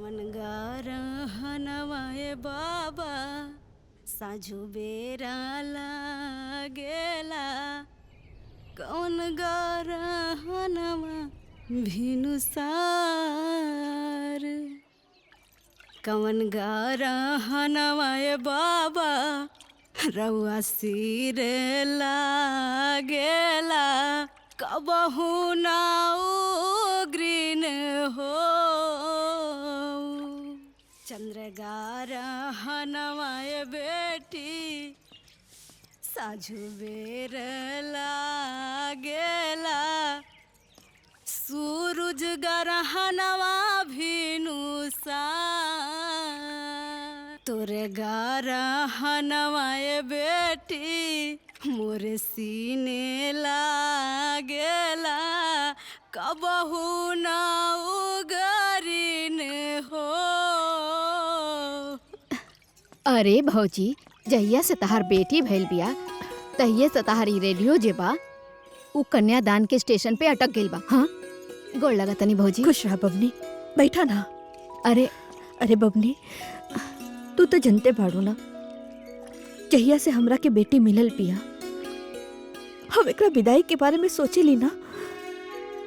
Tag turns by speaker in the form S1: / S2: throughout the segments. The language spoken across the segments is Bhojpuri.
S1: कवन गारहनवाए बाबा साझु बेरा लागेला कवन गारहनवा भिनुसार कवन गारहनवाए बाबा रउआ सिर लागेला कबहू ना उग्रीन हो चंद्रगारहनवाए बेटी साझु बेर लागेला सूरज गरहनवा भिनुसार तोरे गारहनवाए बेटी मोरे सीने लागेला कबहू ना उगरीन हो।
S2: अरे भौजी जहिया से तहार बेटी भइल बिया तहिए से तहारी रेडियो जे बा उ कन्यादान के स्टेशन पे अटक गइल बा। हाँ गोड़ लगा तनी भौजी।
S3: खुश रह बबनी, बैठा ना।
S2: अरे
S3: अरे बबनी तू तो जनते बाड़ू ना जहिया से हमरा के बेटी मिलल पिया हम एकरा विदाई के बारे में सोचे ली ना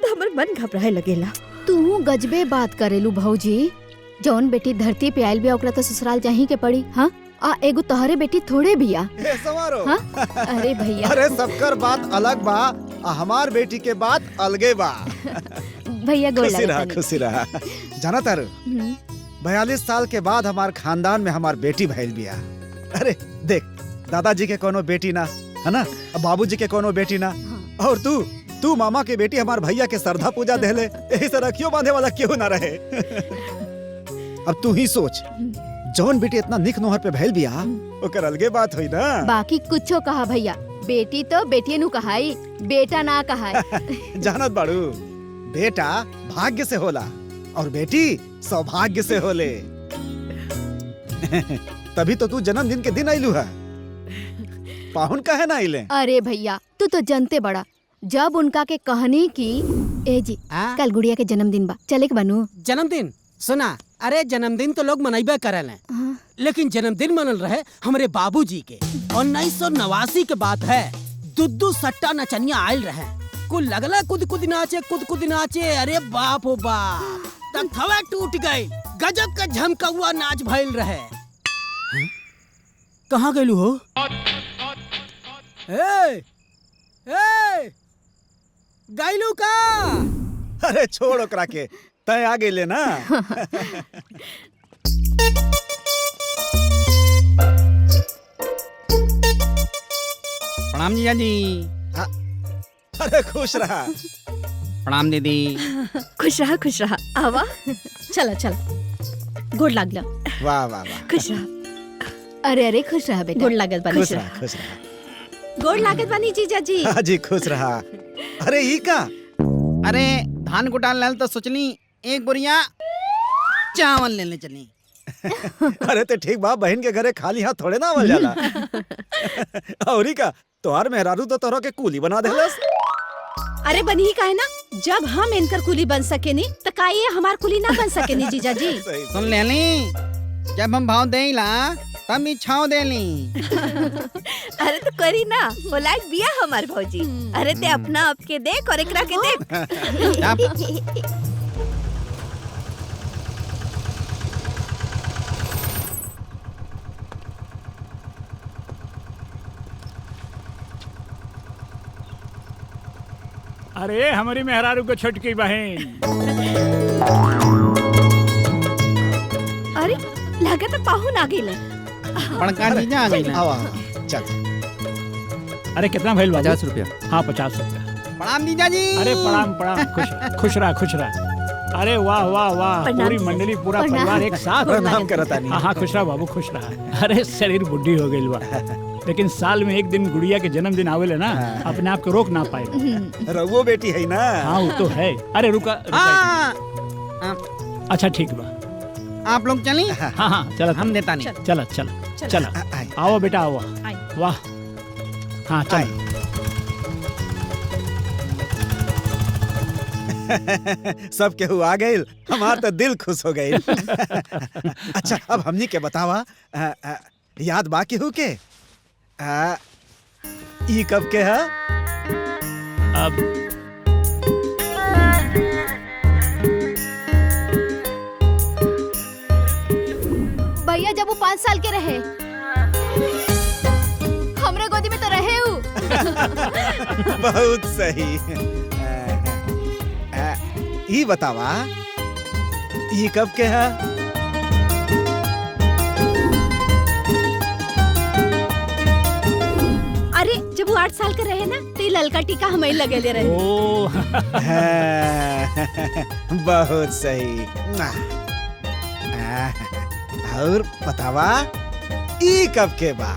S3: तो हमर मन घबराए लगेला।
S2: तू गजबे बात करेलू भौजी। जौन बेटी धरती पे आयल बिया ओकरा तो ससुराल जाही के पड़ी। हाँ आ एगो तोहरे बेटी थोड़े बिया। हाँ? अरे भैया
S4: अरे सबकर बात अलग बा हमार बेटी के बात अलगे बा।
S2: भैया गोड़
S4: खुशी
S2: लगा
S4: रहा
S2: तनी।
S4: खुशी रहा। जाना तारू 42 साल के बाद हमार खानदान में हमार बेटी भइल बिया। अरे देख दादाजी के कोनो बेटी ना है ना, बाबूजी के कोनो बेटी ना, और तू मामा के बेटी हमार भैया के श्रद्धा पूजा देले, यही से रखियो बांधे वाला क्यों ना रहे। अब तू ही सोच जौन बेटी इतना निक नोहर पे भइल बिया ओकर अलगे बात हुई ना।
S2: बाकी कुछो कहा भैया, बेटी तो बेटी नु कहाई, बेटा ना कहाई।
S4: जानत बाड़ू बेटा भाग्य से होला और बेटी सौभाग्य से होले। तभी तो तू जन्मदिन के दिन आइलू है, पाहुन काहे ना आइले।
S2: अरे भैया तू तो जानते बड़ा, जब उनका के कहनी की ए जी कल गुड़िया के जन्मदिन बा चले के बनू।
S5: जन्मदिन सुना, अरे जन्मदिन तो लोग मनाइबे करल हैं, लेकिन जन्मदिन मनल रहे हमरे बाबूजी के 1989 के बात है। दुद्दू सट्टा नचनिया आयल रहे, कुल लगला कुद कुद नाचे। अरे बाप हो बाप, तख्तवा टूट गई, गजब का झमकौआ नाच भइल रहे। कहाँ गइलू हो? ए गइलू का?
S4: अरे छोड़ ओकरा के, तय आ गइले ना।
S6: प्रणाम जीजा जी।
S4: अरे खुश रहा।
S6: प्रणाम दीदी।
S3: खुश रहा आवा।
S2: चला चला गोड़ लागला।
S4: वाह वाह वाह,
S3: खुश रहा।
S2: अरे खुश रहा बेटा।
S3: गोड़ लागल बानी।
S4: खुश रहा खुश रहा।
S3: गोड़ लागत बानी जीजा जी।
S4: हाँ जी खुश रहा। अरे ई का?
S6: अरे धान कुटाल लाल तो सोचली एक बोरिया चावल लेने चली।
S4: अरे ते ठीक बा, बहन के घरे खाली हाथ थोड़े ना आवल जाला। और ई का तोहार मेहरारू तो तोहरा के कूली बना देलस।
S3: अरे बनी का है ना, जब हम इनकर कुली बन सकेनी तो का ये हमार कुली ना बन सकेनी जीजा जी।
S6: सुन लेली, जब हम भाव देला तब इच्छाओ देली।
S3: अरे तो करी ना, वो लायक बिया हमार भौजी। अरे ते अपना आपके देख और एकरा के देख।
S7: अरे हमारी मेहरारू को छोटकी बहन।
S3: अरे लागत है पाहुन आ गइले।
S6: बड़का जीजा आ गई ना।
S4: आवा चल।
S7: अरे कितना भइल बाबू?
S6: 50 रुपया।
S7: हाँ 50 रुपया।
S6: प्रणाम जीजा जी।
S7: अरे प्रणाम। खुश रहा। अरे वाह वाह वाह, पूरी मंडली पूरा परिवार एक साथ
S4: प्रणाम करता नहीं।
S7: हाँ खुश रहा बाबू खुश रहा। अरे शरीर बुढ़ी हो गई बा, लेकिन साल में एक दिन गुड़िया के जन्मदिन आवेले ना, अपने आप को रोक ना पाए।
S4: रघुओ बेटी है ना।
S7: हाँ वो तो है। अरे रुका अच्छा ठीक बा,
S6: आप लोग चली।
S7: हाँ चलो
S6: हम देता नहीं।
S7: चला आओ बेटा आओ। वाह हाँ चल।
S4: सब केहू आ गइल, हमार तो दिल खुश हो गइल। अच्छा अब हमनी के बतावा, याद बा केहू के? ई कब के है?
S7: अब
S2: भैया जब वो 5 साल के रहे, हमरे गोदी में तो रहे हूँ।
S4: बहुत सही। ई बतावा, ई कब के है?
S3: अरे जब वो 8 साल के रहे ना, तो ये ललका टीका हमें लगे ले रहे।
S7: ओ
S4: बहुत सही। और बतावा, ई कब के बा?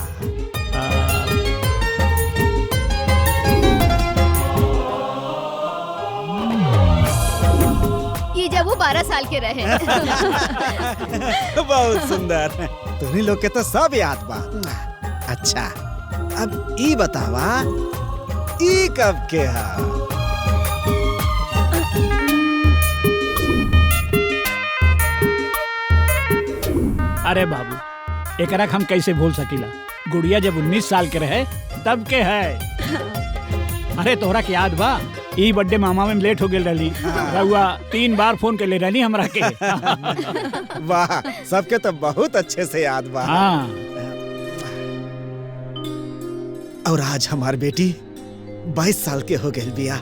S2: ये जब वो 12 साल के रहे।
S4: बहुत सुंदर। तुम्ही लोग के तो सब याद बा। अच्छा अब ई बतावा, ई कब के है?
S7: अरे बाबू, एकरा हम कैसे भूल सकीला? गुड़िया जब 19 साल के रहे तब के है। अरे तोहरा के याद बा, ई बर्थडे मामा में लेट हो गेल रही, रहुआ 3 बार फोन कर ले रही हमरा के।
S4: वाह, सबके तो बहुत अच्छे से याद बा।
S7: हाँ।
S4: और आज हमार बेटी 22 साल के हो गई बिया।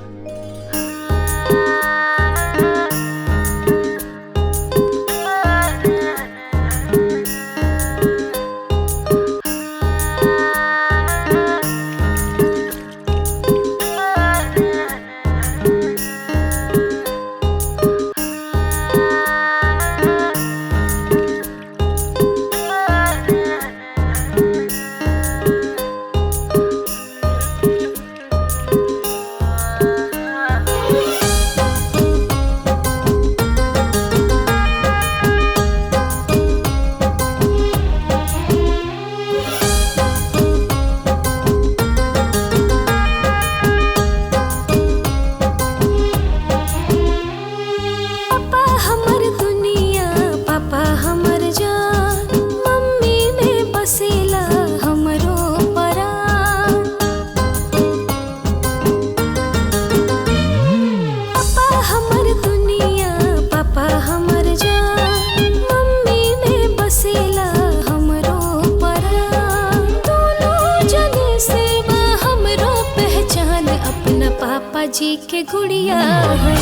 S8: जी के गुड़िया है,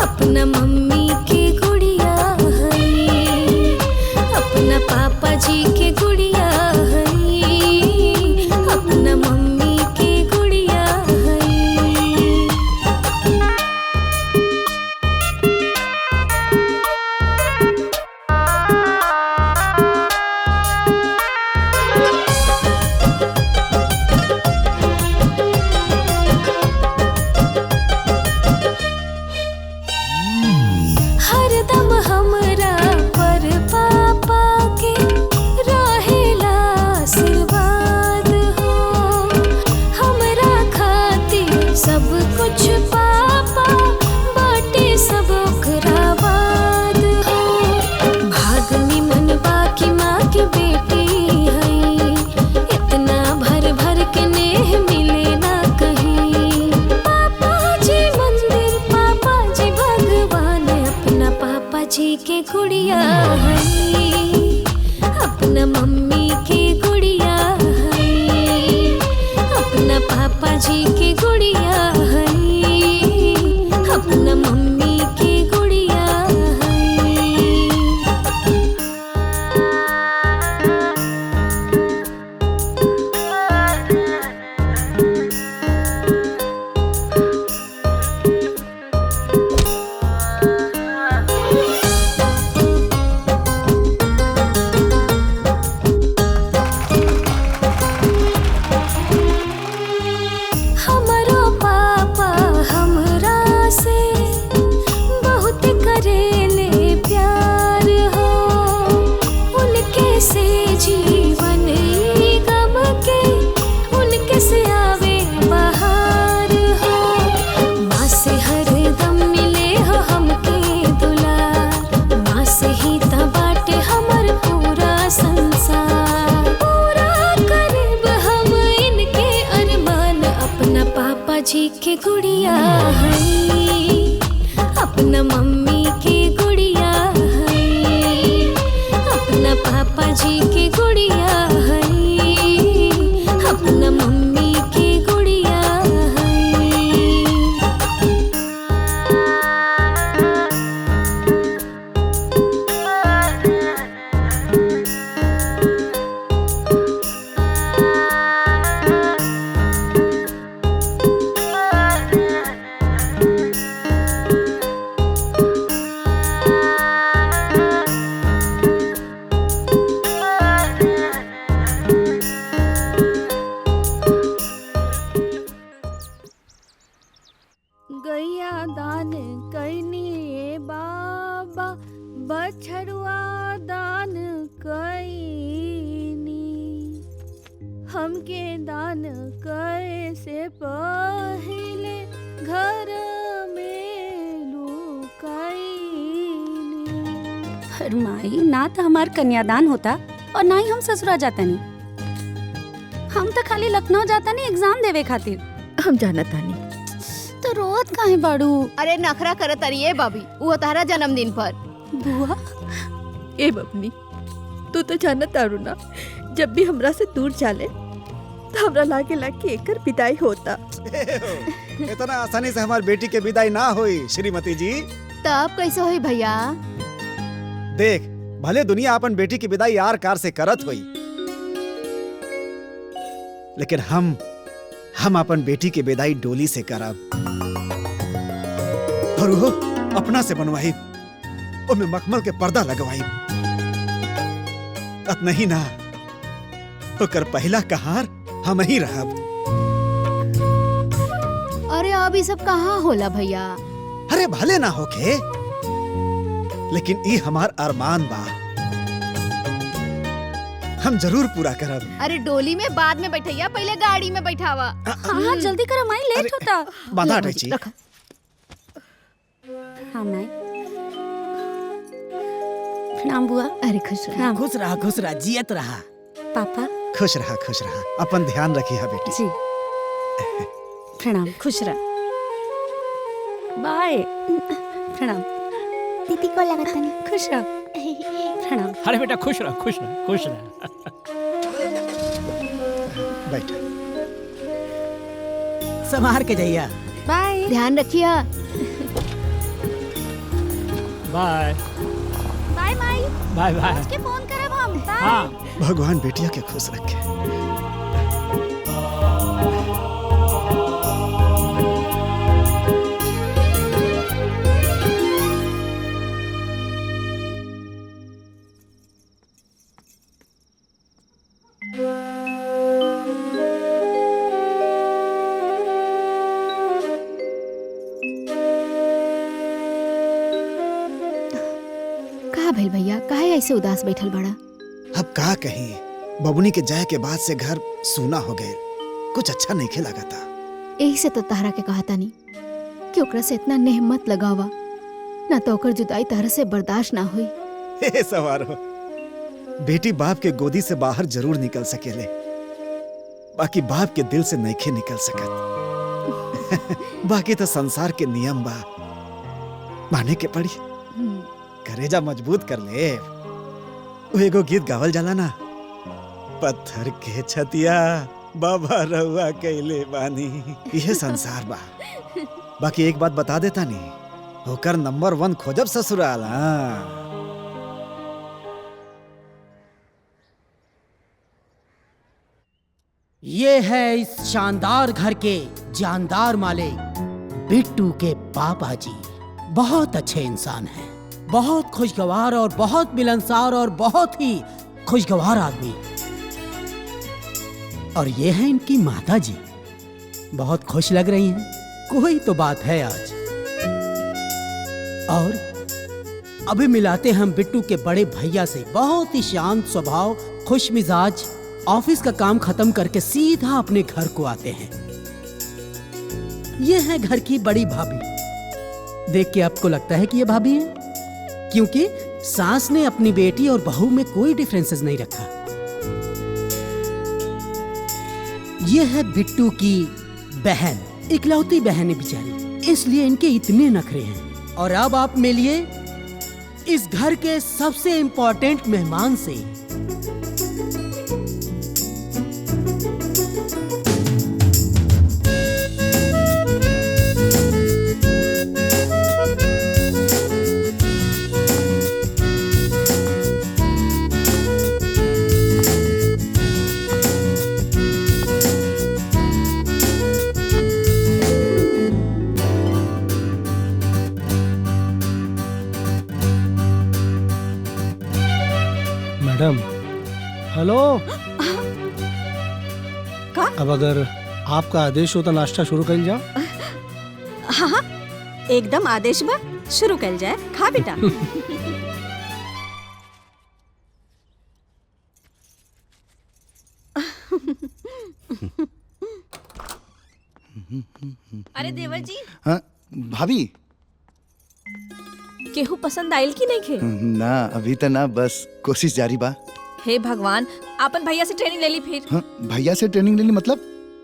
S8: अपना मम्मी के गुड़िया है, अपना पापा जी के गुड़िया है, अपना मम्मी के गुड़िया है। हरदम हमरा पर पापा के रहेला आशीर्वाद हो, हमरा खातिर सब कुछ पापा बाटे सब ओकरा बाद हो। भाग निमन बाकी माँ के बेटी है, इतना भर भर के नेह मिले ना कहीं। पापा जी मंदिर, पापा जी भगवान, अपना पापा जी के गुड़िया है, अपना मम्मी के गुड़िया है, अपना पापा जी के गुड़िया है, अपना मम्मी के गुड़िया है। से ही त बाटे हमर पूरा संसार। पूरा करब हम इनके अरमान, अपना पापा जी के गुड़िया है, अपना मम्मी के गुड़िया है, अपना पापा जी के गुड़िया है, अपना मम्मी के गुड़िया है।
S3: गैया दान कैनी बाबा, बछड़ुआ दान कैनी, हमके दान करे से पहले घर में लुकाईनी।
S1: फरमाई ना तो हमार कन्यादान होता और ना ही हम ससुरा जाता नहीं। हम तो खाली लखनऊ जाता नहीं एग्जाम देवे खातिर।
S3: हम जानत तानी।
S1: तो रोत काहे बाड़ू?
S2: अरे नखरा करत अरिए बाबी, वो तारा जन्मदिन पर।
S1: बुआ
S3: ए बबनी, तू तो जानत तारू ना, जब भी हमरा से दूर चाले तो हमरा लागे लागे एकर विदाई होता।
S4: इतना आसानी से हमारी बेटी के विदाई ना हुई श्रीमती जी।
S2: तब कैसे होई भैया?
S4: देख, भले दुनिया अपन बेटी की विदाई यार कार से करत हुई, लेकिन हम अपन बेटी की विदाई डोली से करब। और वो अपना से बनवाई, उनमें मखमल के पर्दा लगवाई। अत नहीं ना, ओकर पहला कहार हम ही रहब।
S2: अरे अब ये सब कहाँ होला भैया?
S4: अरे भले ना होके, लेकिन ई हमार अरमान बा, हम जरूर पूरा करब।
S2: अरे डोली में बाद में बैठैया, पहले गाड़ी में बैठावा।
S1: हाँ जल्दी कर, हमारी लेट होता।
S4: बाधा हटाई।
S1: हाँ माई प्रणाम बुआ।
S2: अरे खुश रह।
S5: खुश रहा जियत रहा।
S1: पापा
S4: खुश रहा, अपन ध्यान रखिए बेटी।
S1: जी प्रणाम। खुश रह। बाय। प्रणाम।
S3: दीदी को लगा तानी।
S1: खुश रह। प्रणाम।
S7: अरे बेटा खुश रह, खुश रह, खुश रह।
S4: बैठ।
S5: संभार के जाइया।
S1: बाय।
S2: ध्यान रखिया।
S7: बाय
S1: बाय माई।
S7: Bye bye.
S1: के फोन करब हम। बाय।
S7: हाँ
S4: भगवान बेटिया के खुश रखे।
S2: कहा भइल भैया, काहे ऐसे उदास बैठल बड़ा?
S4: अब का कहीं, बबुनी के जाए के बाद से घर सूना हो गए, कुछ अच्छा नहीं खेला था।
S2: यही से तो तारा के कहता नहीं कि ओकरा से इतना नेह मत लगावा, ना तो ओकर जुदाई तारा से बर्दाश्त ना हुई।
S4: हे सवारो, बेटी बाप के गोदी से बाहर जरूर निकल सकेले, बाकी बाप के दिल से नइखे निकल सकत। बाकी तो संसार के नियम बा, माने के पड़ी। करेजा मजबूत कर ले। वो एगो गीत गावल जाला ना, पत्थर के छतिया बाबा रउआ कैले बानी। यह संसार बा। बाकी एक बात बता देता नहीं, होकर नंबर 1 खोजब ससुराल।
S5: ये है इस शानदार घर के जानदार मालिक बिट्टू के पापा जी। बहुत अच्छे इंसान हैं, बहुत खुशगवार और बहुत मिलनसार और बहुत ही खुशगवार आदमी। और ये है इनकी माता जी, बहुत खुश लग रही हैं। कोई तो बात है आज। और अभी मिलाते हम बिट्टू के बड़े भैया से, बहुत ही शांत स्वभाव, खुश मिजाज, ऑफिस का काम खत्म करके सीधा अपने घर को आते हैं। ये है घर की बड़ी भाभी। देख के आपको लगता है कि ये भाभी है, क्योंकि सास ने अपनी बेटी और बहू में कोई डिफरेंसेस नहीं रखा। ये है बिट्टू की बहन, इकलौती बहन है बेचारी, इसलिए इनके इतने नखरे हैं। और अब आप मिलिए इस घर के सबसे इम्पोर्टेंट मेहमान से।
S9: Madam hello.
S3: का?
S9: अब अगर आपका आदेश हो तो नाश्ता शुरू कर जाओ।
S3: हाँ हाँ एकदम आदेश बा, शुरू कर जाए। खा बेटा।
S10: अरे देवर जी,
S11: हाँ भाभी।
S10: केहू पसंद आयल की नहीं खे?
S11: ना अभी तो ना, बस कोशिश जारी बा।
S10: हे भगवान, आपन भैया से ट्रेनिंग ले ली फिर।
S11: हाँ, भैया से ट्रेनिंग ले ली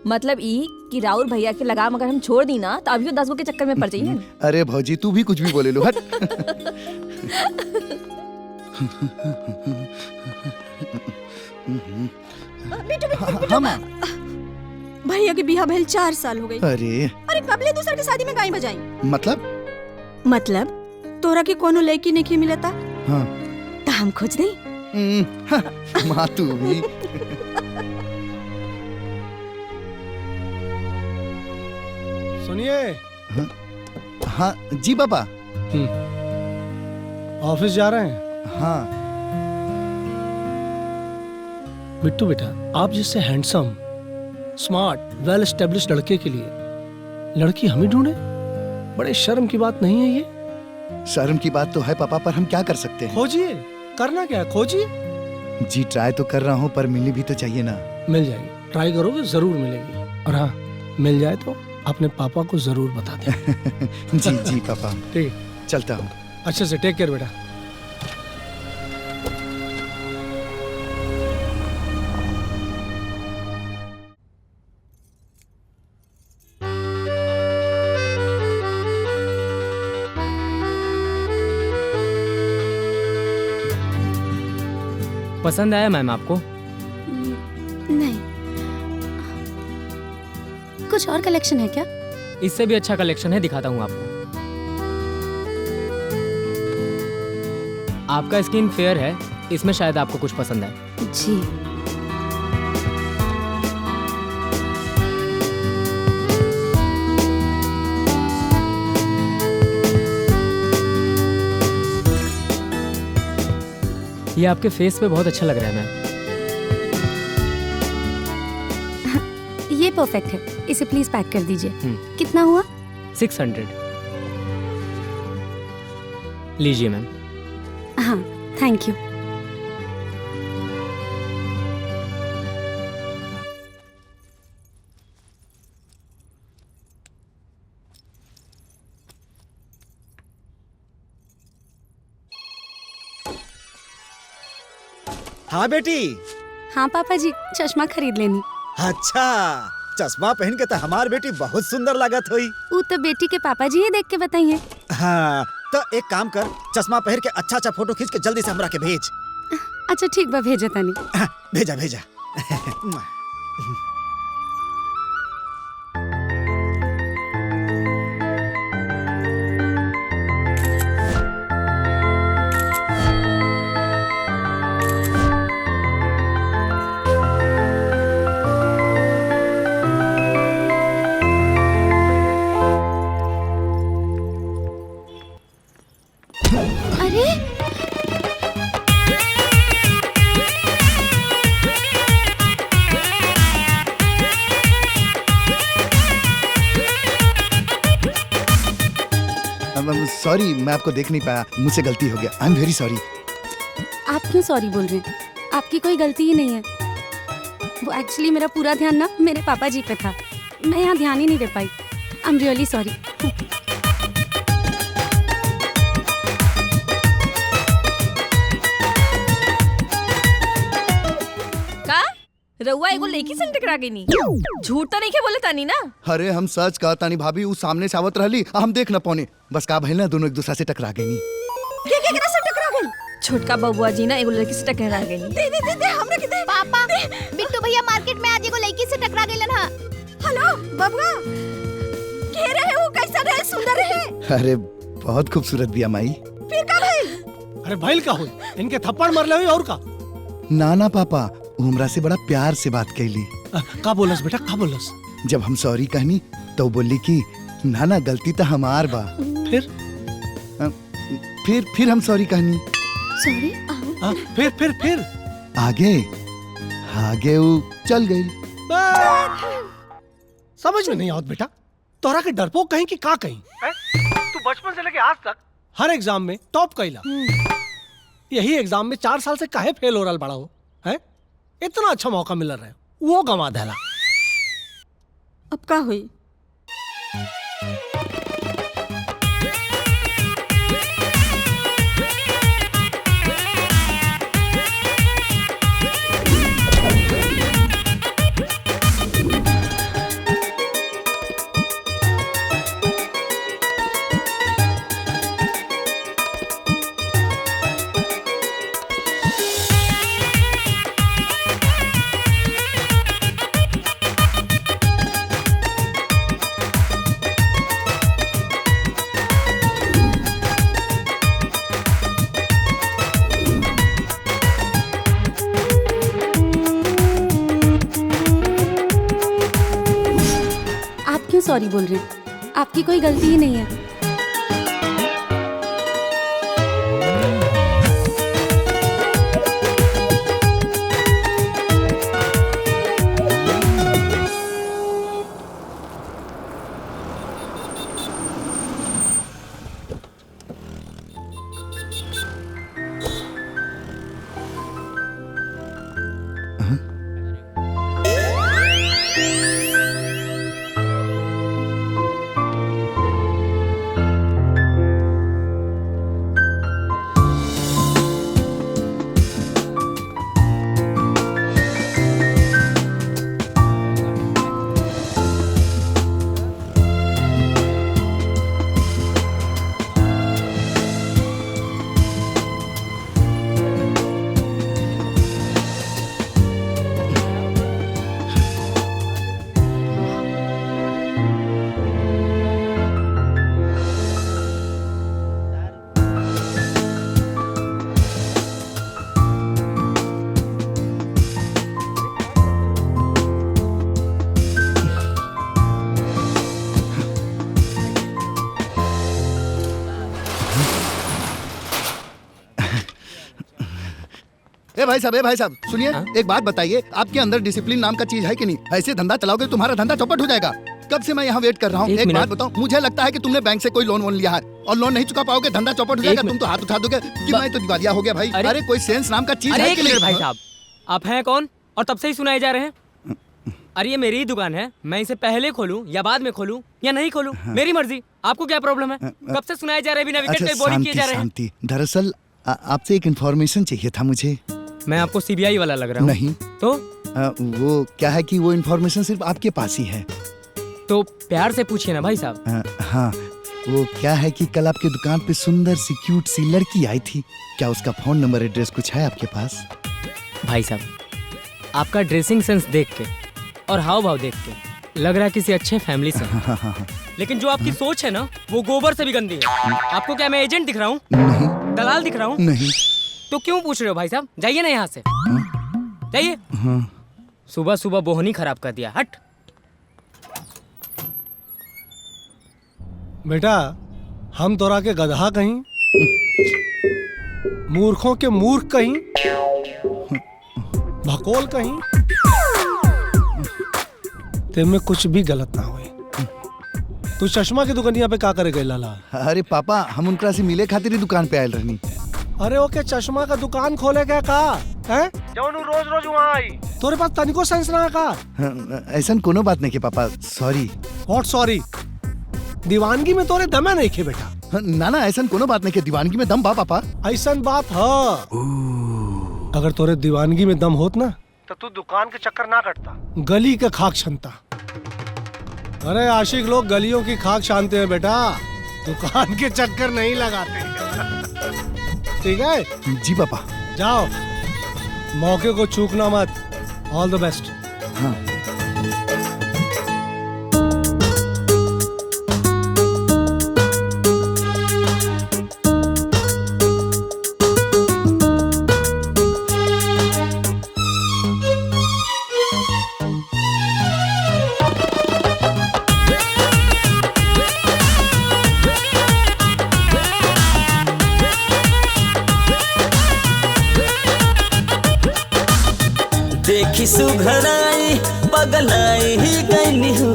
S10: मतलब ई कि राउर भैया के लगाम अगर हम छोड़ दी ना तो अभी 10 गो के चक्कर में पड़ जाइए।
S11: अरे भौजी तू भी कुछ भी बोले लो, हट। हाँ माँ।
S3: भैया के बिहा भइल 4 साल हो गई।
S11: अरे
S3: कबले दूसर के शादी में गाय बजाई?
S11: मतलब
S3: तोरा के कोनो लड़की नहीं मिलता?
S11: हाँ।
S3: तो हम खोज दे।
S11: माँ तू भी।
S9: सुनिए।
S11: हाँ जी पापा।
S9: ऑफिस जा रहे हैं?
S11: हाँ।
S9: बिट्टू बेटा, आप जिससे हैंडसम, स्मार्ट, वेल एस्टेब्लिश्ड लड़के के लिए लड़की हम ही ढूंढे? बड़े शर्म की बात नहीं है ये?
S11: शर्म की बात तो है पापा, पर हम क्या कर सकते हैं?
S9: खोजिए। करना क्या है, खोजिए।
S11: जी ट्राई तो कर रहा हूँ, पर मिलनी भी तो चाहिए ना।
S9: मिल जाएगी, ट्राई करोगे जरूर मिलेगी। और हाँ, मिल जाए तो अपने पापा को जरूर बता दें।
S11: जी जी पापा।
S9: ठीक,
S11: चलता हूँ।
S9: अच्छे से टेक केयर बेटा।
S12: पसंद आया मैम आपको?
S1: नहीं। कुछ और कलेक्शन है क्या?
S12: इससे भी अच्छा कलेक्शन है, दिखाता हूँ आपको। आपका स्किन फेयर है, इसमें शायद आपको कुछ पसंद आए।
S1: जी।
S12: ये आपके फेस पे बहुत अच्छा लग रहा है मैम।
S1: ये परफेक्ट है, इसे प्लीज पैक कर दीजिए। कितना हुआ?
S12: 600। लीजिए मैम।
S1: हाँ थैंक यू।
S4: हाँ बेटी।
S1: हाँ पापा जी, चश्मा खरीद लेनी।
S4: अच्छा, चश्मा पहन के तो हमार बेटी बहुत सुंदर लागत हुई।
S1: वो तो बेटी के पापा जी ही देख के बताइए।
S4: हाँ, तो एक काम कर, चश्मा पहन के अच्छा अच्छा फोटो खींच के जल्दी से हमरा के भेज।
S1: अच्छा ठीक बा, भेजा तानी।
S4: भेजा भेजा।
S11: सॉरी, मैं आपको देख नहीं पाया, मुझसे गलती हो गया। I am very sorry.
S1: आप क्यों सॉरी बोल रहे हैं? आपकी कोई गलती ही नहीं है। वो एक्चुअली मेरा पूरा ध्यान ना मेरे पापा जी पे था, मैं यहाँ ध्यान ही नहीं दे पाई। I am really sorry.
S10: रउआ एगो लड़की से टकरा गई नी। झूठ तो नहीं के बोले तानी ना।
S11: अरे हम सच कहा तानी भाभी, उ सामने से आवत रहली, हम देख न पौने, बस का भइल ना दोनों एक दूसरे से टकरा गई।
S10: के केकरा से टकरा गई? छोटका बबुआ जी ना एगो लड़की से टकरा गई। दे दे दे दे हमरा के दे।
S2: पापा बिट्टू भैया मार्केट में आज एगो लड़की से टकरा गइलन हा।
S10: हेलो बबुआ, के रहे वो, कैसा रहे, सुंदर रहे?
S11: अरे बहुत खूबसूरत बिया माई।
S10: फिर का भइल?
S9: अरे भइल का हुई? इनके थप्पड़ मरले हुई और का?
S11: ना पापा, वो हमरा से बड़ा प्यार से बात कैली।
S9: का बोलस बेटा, का बोलस?
S11: जब हम सॉरी कहनी तो बोली कि ना गलती तो हमार बा। फिर हम सॉरी कहनी।
S2: सॉरी?
S9: फिर
S11: आगे वो चल गई।
S9: समझ में नहीं आवत बेटा, तोरा के डरपोक कहीं कि का कहीं? तू बचपन से लेके आज तक हर एग्जाम में टॉप कैला, यही एग्जाम में 4 साल से काहे फेल हो रहा बड़ा हो है? इतना अच्छा मौका मिल रहा है, वो गंवा देला।
S1: अब का हुई? सॉरी बोल रहे हैं, आपकी कोई गलती ही नहीं है।
S11: भाई साहब सुनिए, एक बात बताइए, आपके अंदर डिसिप्लिन नाम का चीज है कि नहीं? ऐसे धंधा चलाओगे तुम्हारा धंधा चौपट हो जाएगा। कब से मैं यहाँ वेट कर रहा हूँ। एक बात बताओ, मुझे लगता है कि तुमने बैंक से कोई लोन लिया है और लोन नहीं चुका पाओगे, धंधा चौपट हो जाएगा। तुम तो हाथ उठा दोगे कि मैं तो दिवालिया हो गया। भाई अरे कोई सेंस नाम का चीज है कि नहीं?
S12: भाई साहब, आप हैं कौन और तब से ही सुनाए जा रहे हैं? अरे ये मेरी ही दुकान है, मैं इसे पहले खोलूं या बाद में खोलूं या नहीं खोलूं, मेरी मर्जी। आपको क्या प्रॉब्लम है? कब से सुनाए जा रहे हैं बिना विकेट के बोलिंग किए जा रहे हैं?
S11: दरअसल आपसे एक इन्फॉर्मेशन चाहिए था मुझे।
S12: मैं आपको सीबीआई वाला लग रहा हूँ?
S11: नहीं
S12: तो
S11: वो क्या है कि वो इन्फॉर्मेशन सिर्फ आपके पास ही है।
S12: तो प्यार से पूछिए ना भाई साहब।
S11: हाँ, वो क्या है कि कल आपके दुकान पे सुंदर सी क्यूट सी लड़की आई थी, क्या उसका फोन नंबर एड्रेस कुछ है आपके पास?
S12: भाई साहब, आपका ड्रेसिंग सेंस देख के और हाव भाव देख के लग रहा है किसी अच्छे फैमिली से। लेकिन जो आपकी सोच है ना, वो गोबर से भी गंदी है। आपको क्या मैं एजेंट दिख रहा हूँ? दलाल दिख रहा हूँ?
S11: नहीं।
S12: तो क्यों पूछ रहे हो भाई साहब? जाइए ना यहाँ से, जाइए। सुबह सुबह बोहनी खराब कर दिया, हट।
S9: बेटा, हम तोरा के गधा कहीं, मूर्खों के मूर्ख कहीं, भकोल कहीं, तेमें कुछ भी गलत ना हुए। तू चश्मा की दुकानिया पे का करे गए लाला?
S11: अरे पापा, हम उनका से मिले खातिर ही दुकान पे आयल रहनी।
S9: अरे ओके, चश्मा का दुकान खोले क्या का है? जौन रोज रोज वहाँ आई, तोरे पास तनिको सेंस ना का?
S11: ऐसा कोनो बात नहीं के पापा, सॉरी।
S9: What sorry? दीवानगी में तोरे दम नहीं खे बेटा।
S11: ना ऐसा कोनो बात नहीं के, दीवानगी में दम बा पापा।
S9: ऐसा बात है। अगर तोरे दीवानगी में दम होत ना तो तू दुकान के चक्कर ना कटता, गली के खाक छनता। अरे आशिक लोग गलियों की खाक छानते हैं बेटा, दुकान के चक्कर नहीं लगाते। ठीक है
S11: जी पापा।
S9: जाओ, मौके को चूकना मत। ऑल द बेस्ट।
S11: हाँ।
S13: देखी सुघराई पगलाई ही गईनी हूँ,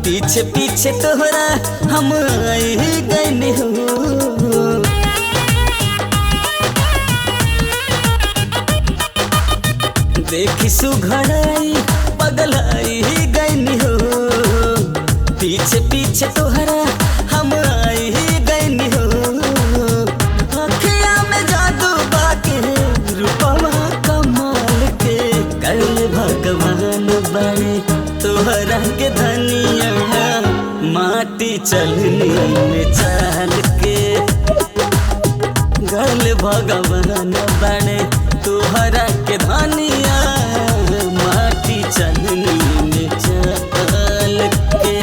S13: पीछे पीछे तोहरा हम आई ही गईनी हूँ। देखी सुघराई पगलाई ही गईनी हूँ, पीछे पीछे तोहरा हम आई ही गईनी हूँ। अखिया में जादू बाके रूपवा भगवान बने तोहरा के धनिया, माटी चलनी में चाल के। गल भगवान बने तोहरा के धनिया, माटी चलनी में चाल के।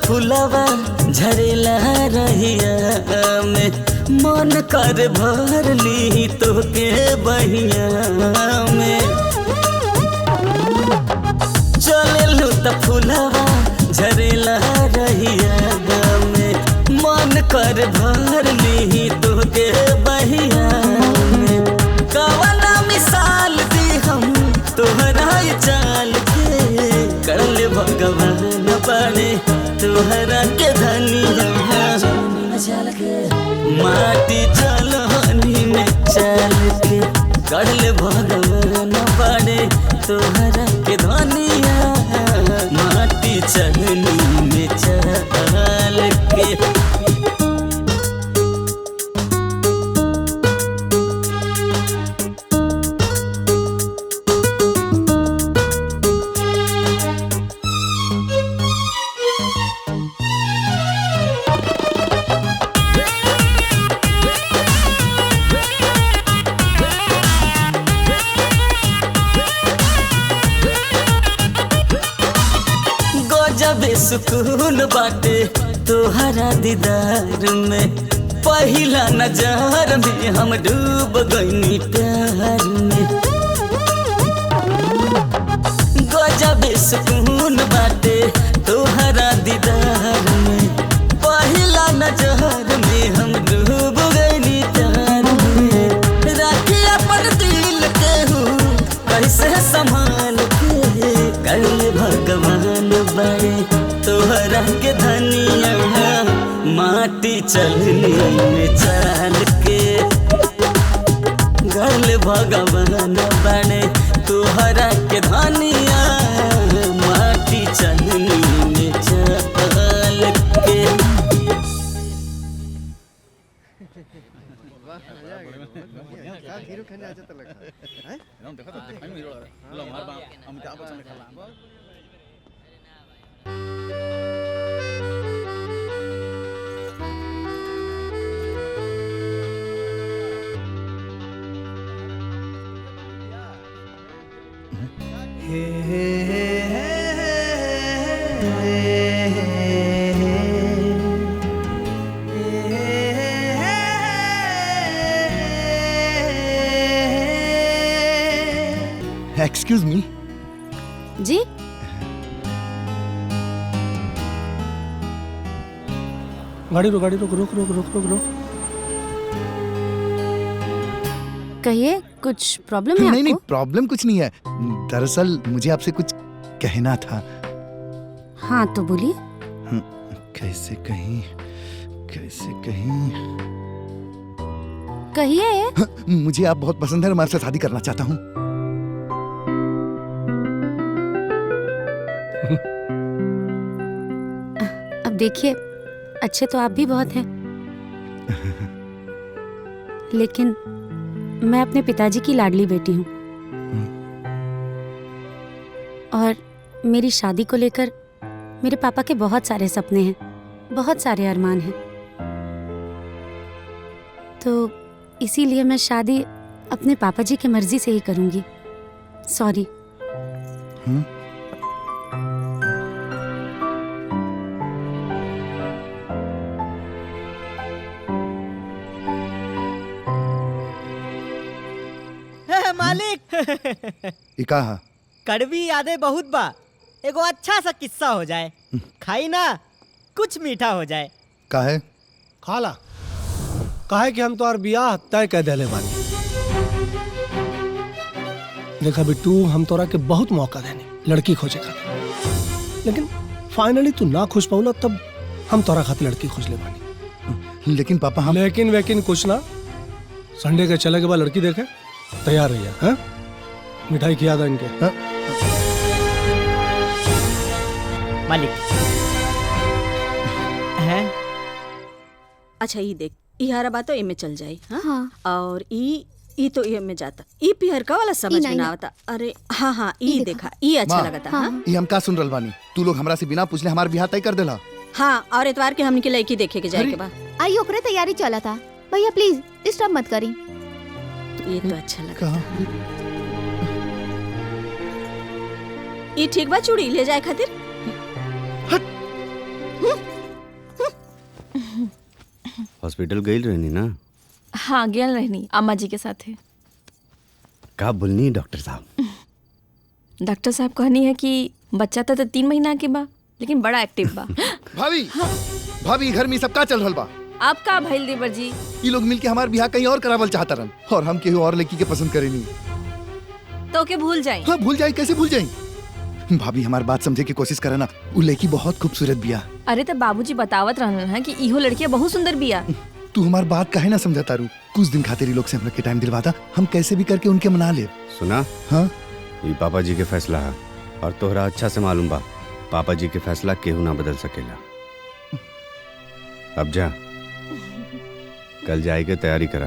S13: फुलवा झरेला रहिया में, मन कर भर ली तो के बहिया में। चले त फुलवा झरेला रहिया में, मन कर भर ली तो के बहिया में। कवना मिसाल दी हम तोहरा चाल के, कर भगवान बने तोहरा के धनिया, माटी चलनी में चल के। कर भगवान बने तोहरा के धनिया, माटी चलनी में चल के। सुकून बाटे तोहरा दीदार में, पहिला नजर में हम डूब गईनी प्यार में। गजब सुकून बाटे तोहरा दीदार में, पहिला नजर में हम डूब गईनी प्यार में। राखी अपन दिल के हूँ कैसे संभाल के, कर भगवान बड़े तोहरा के धनिया, माटी चलनी में चाल के। गल भगवान बने तोहरा के धनिया, माटी चलनी में चाल के।
S11: Excuse me.
S1: जी
S9: गाड़ी रुक, गाड़ी रुक, रुक रुक रुक रुक रुक।
S1: कहिए, कुछ प्रॉब्लम है?
S11: नहीं नहीं, प्रॉब्लम कुछ नहीं है। दरअसल मुझे आपसे कुछ कहना था।
S1: हाँ तो बोलिए।
S11: कैसे कहीं कैसे कहीं
S1: कहिए।
S11: मुझे आप बहुत पसंद है, मैं आपसे शादी करना चाहता हूँ।
S1: अब देखिए, अच्छे तो आप भी बहुत हैं, लेकिन मैं अपने पिताजी की लाडली बेटी हूँ और मेरी शादी को लेकर मेरे पापा के बहुत सारे सपने हैं, बहुत सारे अरमान हैं। तो इसीलिए मैं शादी अपने पापा जी की मर्जी से ही करूँगी। सॉरी।
S14: मालिक
S11: ई कहा
S14: कड़वी यादें बहुत बा, एगो अच्छा सा किस्सा हो जाए, खाई ना कुछ मीठा हो जाए।
S11: काहे
S9: खाला काहे कि हम तो बियाह तय कह देले बानी। देखा बिट्टू, हम तोरा के बहुत मौका देने लड़की खोजे खातिर, लेकिन फाइनली तू ना खुश पौला, तब हम तोरा खातिर लड़की खोज ले बानी।
S11: लेकिन पापा हम
S9: लेकिन कुछ ना, संडे के चले के बाद लड़की देखे तैयार रहिए। हाँ, मिठाई खिया दो इनके। हाँ?
S14: मालिक
S10: है अच्छा, ये देख, ई हरा बात तो इमे चल जाई। हाँ? और ई तो ये में जाता, ई पिहर का वाला समझ में ना आता। अरे हाँ हाँ, ई देखा, ई अच्छा लगता। हाँ,
S11: ई हम का सुन रहल बानी, तू लोग हमरा से बिना पूछले हमार बियाह तय कर देला।
S10: हाँ, और इतवार के हमनी के लड़की देखे के जाए के बा।
S2: आई ओकरे तैयारी चला था। भैया प्लीज डिस्टर्ब मत करी।
S10: ये तो अच्छा लगा। ये ठीक बा, चूड़ी ले जाए खातिर।
S15: हॉस्पिटल गई रहनी ना?
S10: हाँ, गेल रहनी अम्मा जी के साथ है।
S15: का बोलनी डॉक्टर साहब?
S10: डॉक्टर साहब कहनी है कि बच्चा तो 3 महीना के बा, लेकिन बड़ा एक्टिव बा।
S11: भाभी भाभी, घर में सब का चल रहल बा?
S10: आप का भइल देवर जी?
S11: ये लोग मिलके हमार बियाह कहीं और करावल चाहता रहन, और हम केहू और लड़की के पसंद करेनी।
S10: तो के भूल जाए?
S11: हाँ, भूल जाए, कैसे भूल जाए? भाभी हमार बात समझे की कोशिश करे ना, वो लड़की बहुत खूबसूरत बिया।
S10: अरे तो बाबूजी बतावत रहन है कि इहो लड़किया बहुत सुंदर बिया।
S11: तू हमार बात काहे ना समझा तारू? कुछ दिन खातिर ये लोग से हमरा के टाइम दिलवाता, हम कैसे भी करके उनके मना ले।
S15: सुना?
S11: हाँ,
S15: ये पापा जी के फैसला है, और तोहरा अच्छा से मालूम बा पापा जी के फैसला केहू ना बदल सकेला। अब जा, कल जाए के तैयारी करा।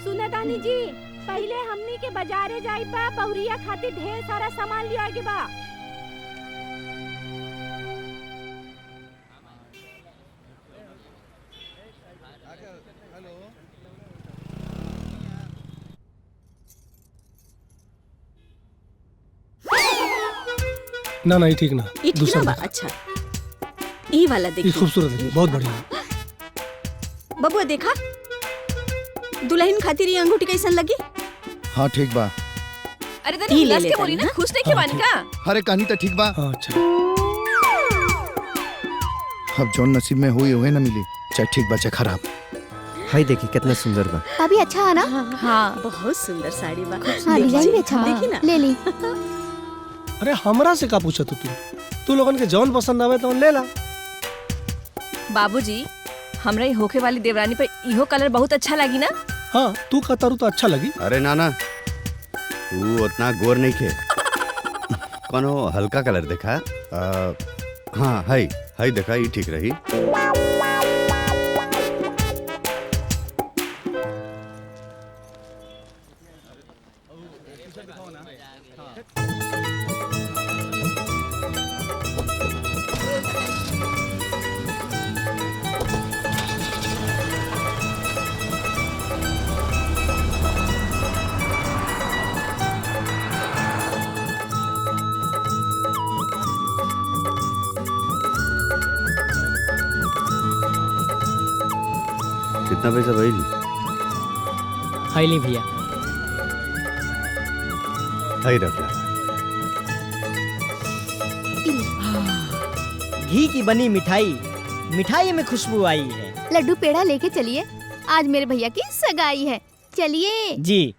S16: सुना दानी जी, पहले हमनी के बाजारे जाई बा, बहुरिया खातिर ढेर सारा सामान लिया के बा।
S9: ना नहीं ठीक ना,
S10: ई ठीक ना बा। अच्छा, ई वाला देखिए,
S9: खूबसूरत है, बहुत बढ़िया।
S10: बबुआ देखा, दुल्हन खातिर ये अंगूठी कैसन लगी?
S11: हाँ ठीक बा।
S10: अरे तनी हिलास के बोली ना, खुश नहीं खिवानी का?
S11: अरे कहानी तो ठीक बा।
S9: अच्छा,
S11: अब जौन नसीब में हुई हुए ना मिली, चाहे ठीक बा चाहे खराब।
S17: हाय देखिए कितना सुंदर बा।
S2: अभी अच्छा है ना?
S10: हाँ, बहुत सुंदर साड़ी बा।
S2: हाँ, डिजाइन भी अच्छा बा।
S10: देखी ना,
S2: ले ली।
S9: अरे हमरा से का पूछा तू लोगन के जौन पसंद आवे तो ले ला।
S10: बाबूजी, हमरा ये होके वाली देवरानी पर इहो कलर बहुत अच्छा लगी ना?
S9: हाँ, तू कहता तो अच्छा लगी।
S15: अरे नाना, तू उतना गोर नहीं खे, कोनो हल्का कलर देखा। हाँ, हाय देखा, ये ठीक रही। कितना पैसा भाई?
S12: हाई ली भैया।
S15: हाई रख ला।
S14: घी की बनी मिठाई, मिठाई में खुशबू आई है।
S2: लड्डू पेड़ा लेके चलिए, आज मेरे भैया की सगाई है। चलिए
S14: जी।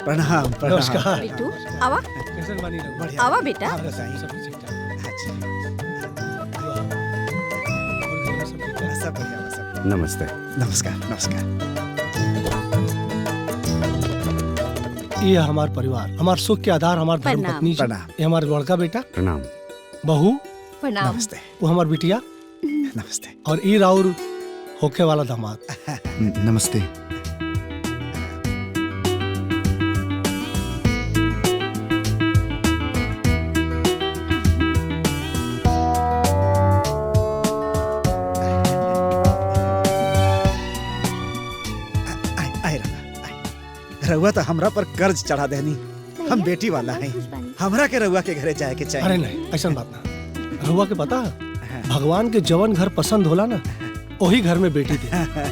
S4: प्रणाम प्रणाम।
S9: नमस्कार।
S10: बिट्टू आवा
S9: कैसे बानी रघु?
S10: आवा बेटा।
S4: सब बढ़िया सब।
S15: नमस्ते।
S4: नमस्कार नमस्कार।
S9: ये हमार परिवार, हमार सुख के आधार, हमार धर्म
S10: प्रणाम।
S9: पत्नी जी।
S4: प्रणाम।
S9: ये हमार बड़का बेटा
S15: प्रणाम।
S9: बहू
S2: प्रणाम।
S4: नमस्ते।
S9: वो हमार बिटिया
S4: नमस्ते।
S9: और ई राउर होके वाला दामाद।
S11: नमस्ते।
S4: रउआ तो हमरा पर कर्ज चढ़ा देनी। हम बेटी वाला हैं, हमरा के रउआ के घरे जाए के चाहिए।
S9: अरे नहीं, ऐसा बात ना। रहुआ के पता है, भगवान के जवन घर पसंद होला ना, वही घर में बेटी दे।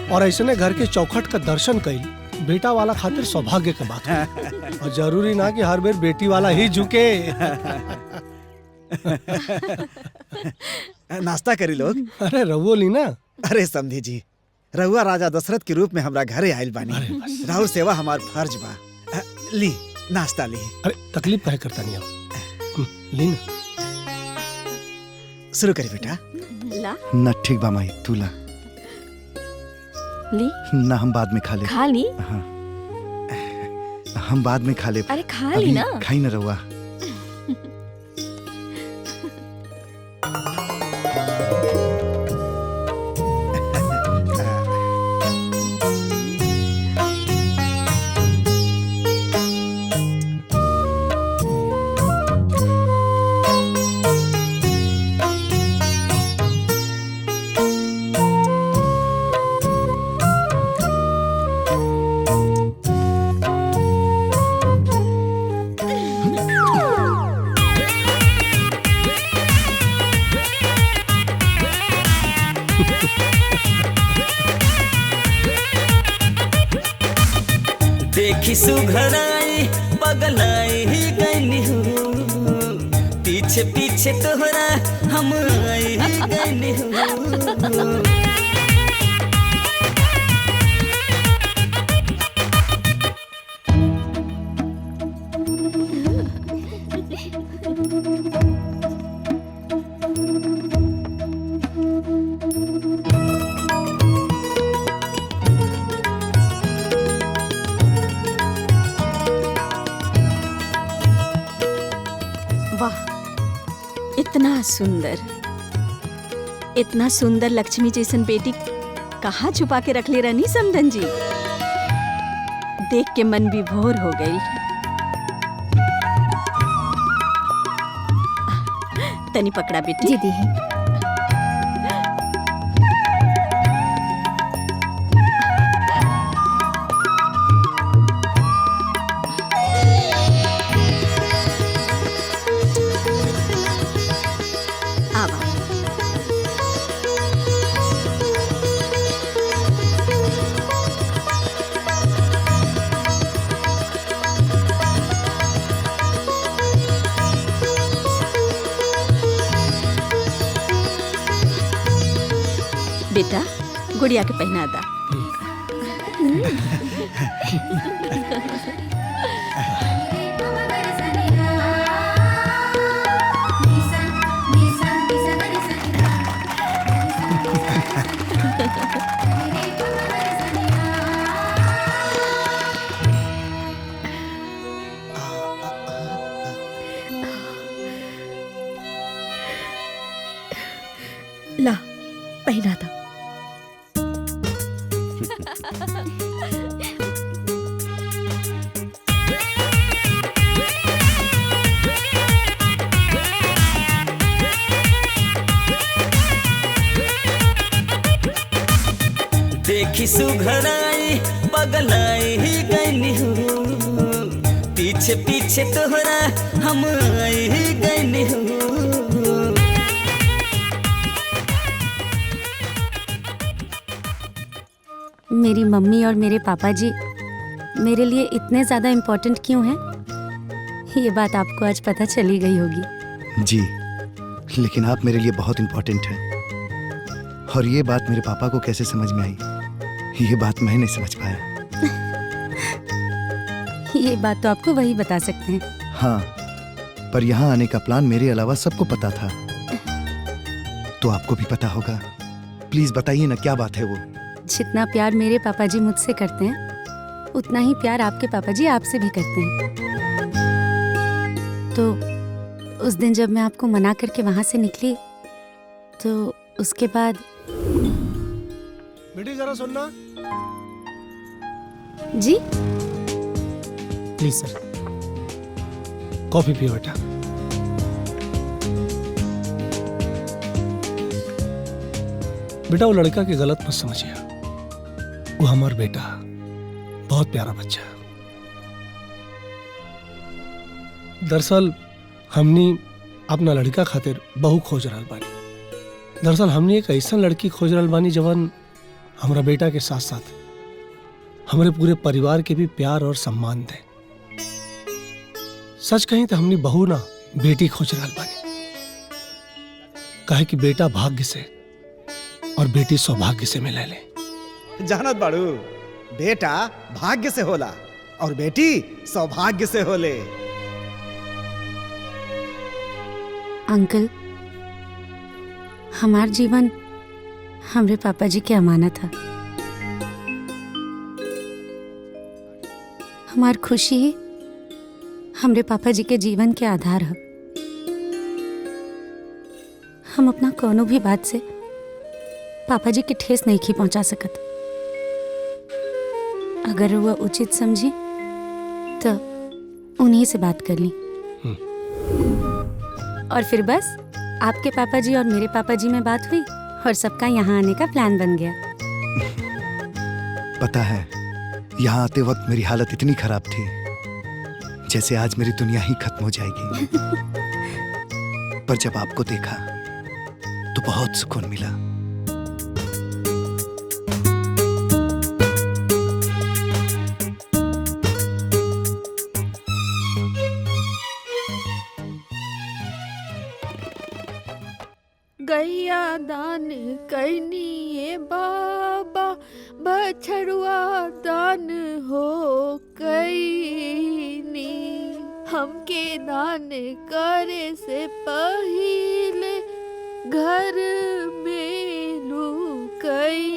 S9: और ऐसे घर के चौखट का दर्शन कई बेटा वाला खातिर सौभाग्य के बात है। और जरूरी ना कि हर बेर बेटी वाला ही झुके।
S4: नाश्ता करी लोग।
S9: अरे रहुओ ली ना।
S4: अरे समधी जी, रहुआ राजा दशरथ के रूप में हमरा घरे आयल बानी। राहुल सेवा हमार फर्ज बा। ली नाश्ता ली।
S9: अरे तकलीफ काहे करता नहीं आप? ली ना।
S4: शुरू करी बेटा।
S10: ला
S11: ना ठीक बा माई, तू ला।
S10: ली
S11: ना हम बाद में खा ले।
S10: खा ली।
S11: हाँ, हम बाद में खा ले।
S10: अरे खा ली ना।
S11: खाई ना रहुआ।
S13: देखी सुघराई पगलाई ही गईनी हूँ, पीछे पीछे तोहरा हम आई ही गईनी हूँ।
S10: वाह, इतना सुंदर लक्ष्मी जैसन बेटी कहाँ छुपा के रख ले रहनी समधन जी। देख के मन विभोर हो गई। तनी पकड़ा बेटी।
S2: जी दी है।
S10: बेटा गुड़िया के पहना दा।
S3: ला पहना था।
S13: देखी सुघराई पगलाई ही गईनी हूँ, पीछे पीछे तोहरा हम आई ही गईनी हूँ।
S1: मेरी मम्मी और मेरे पापा जी मेरे लिए इतने ज़्यादा इम्पोर्टेंट क्यों हैं? ये बात आपको आज पता चली गई होगी।
S11: जी, लेकिन आप मेरे लिए बहुत इम्पोर्टेंट हैं। और ये बात मेरे पापा को कैसे समझ में आई, ये बात मैं नहीं समझ पाया।
S1: ये बात तो आपको वही बता सकते हैं।
S11: हाँ, पर यहाँ आने का प्लान मेरे अलावा सबको पता था, तो आपको भी पता होगा। प्लीज बताइए ना, क्या बात है वो?
S1: जितना प्यार मेरे पापा जी मुझसे करते हैं उतना ही प्यार आपके पापा जी आपसे भी करते हैं। तो उस दिन जब मैं आपको मना करके वहां से निकली तो उसके बाद।
S9: बेटी जरा सुनना।
S1: जी
S9: प्लीज सर, कॉफी पियो बेटा। बेटा वो लड़का के गलत मत समझिए, वो हमारा बेटा, बहुत प्यारा बच्चा। दरअसल हमनी अपना लड़का खातिर बहू खोज रहल बानी। दरअसल हमनी एक ऐसा लड़की खोज रहल बानी जवन हमारा बेटा के साथ साथ हमारे पूरे परिवार के भी प्यार और सम्मान दे। सच कहीं तो हमनी बहू ना बेटी खोज रहल बानी, काहे कि बेटा भाग्य से और बेटी सौभाग्य से मिले ले।
S4: जानत बाड़ू, बेटा भाग्य से होला और बेटी सौभाग्य से होले।
S1: अंकल, हमार जीवन हमरे पापा जी के अमानत है। हमार खुशी ही हमरे पापा जी के जीवन के आधार है। हम अपना कोनो भी बात से पापा जी की ठेस नहीं की पहुंचा सकत। अगर वो उचित समझी तो उन्हीं से बात कर ली। और फिर बस आपके पापा जी और मेरे पापा जी में बात हुई और सबका यहाँ आने का प्लान बन गया।
S11: पता है, यहाँ आते वक्त मेरी हालत इतनी खराब थी जैसे आज मेरी दुनिया ही खत्म हो जाएगी। पर जब आपको देखा तो बहुत सुकून मिला।
S3: गैया दान कैनी ये बाबा, बछड़ुआ दान हो कैनी। हमके दान करे से पहिले घर में लुकैनी।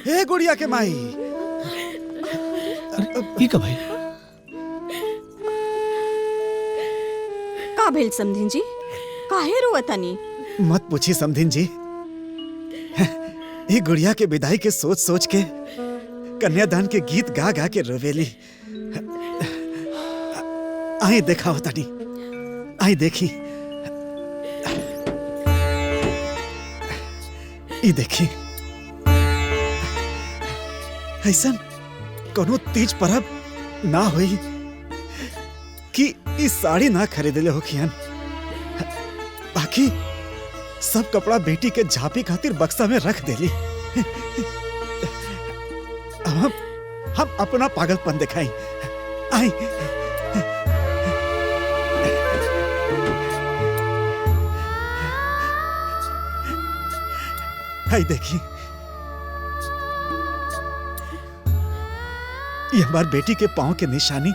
S4: हे गुड़िया के माई,
S9: ये का भाई?
S10: का भेल समधिन जी, काहे रोवतानी?
S4: मत पूछी समधिन जी, ये गुड़िया के विदाई के सोच सोच के कन्यादान के गीत गा गा के रोवेली। आई देखा होता नहीं, आई देखी, ये देखी, ऐसा कोनो तीज परब ना होई कि इस साड़ी ना खरीदले हो खियन। बाकी सब कपड़ा बेटी के झापी खातिर बक्सा में रख देली। अब हम अपना पागलपन दिखाई। आई आई देखी, ये हमारी बेटी के पांव के निशानी।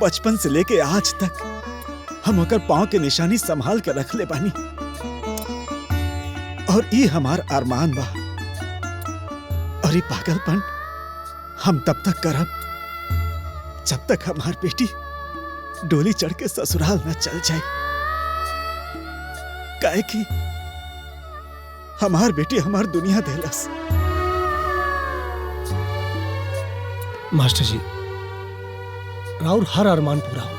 S4: बचपन से लेके आज तक हम ओकर पांव के निशानी संभाल के रख ले बानी। और ये हमार अरमान बा, और ये पागलपन हम तब तक करब जब तक हमार बेटी डोली चढ़ के ससुराल न चल जाए। काहे कि हमार बेटी हमार दुनिया देलस।
S9: मास्टर जी, राउर हर अरमान पूरा हो,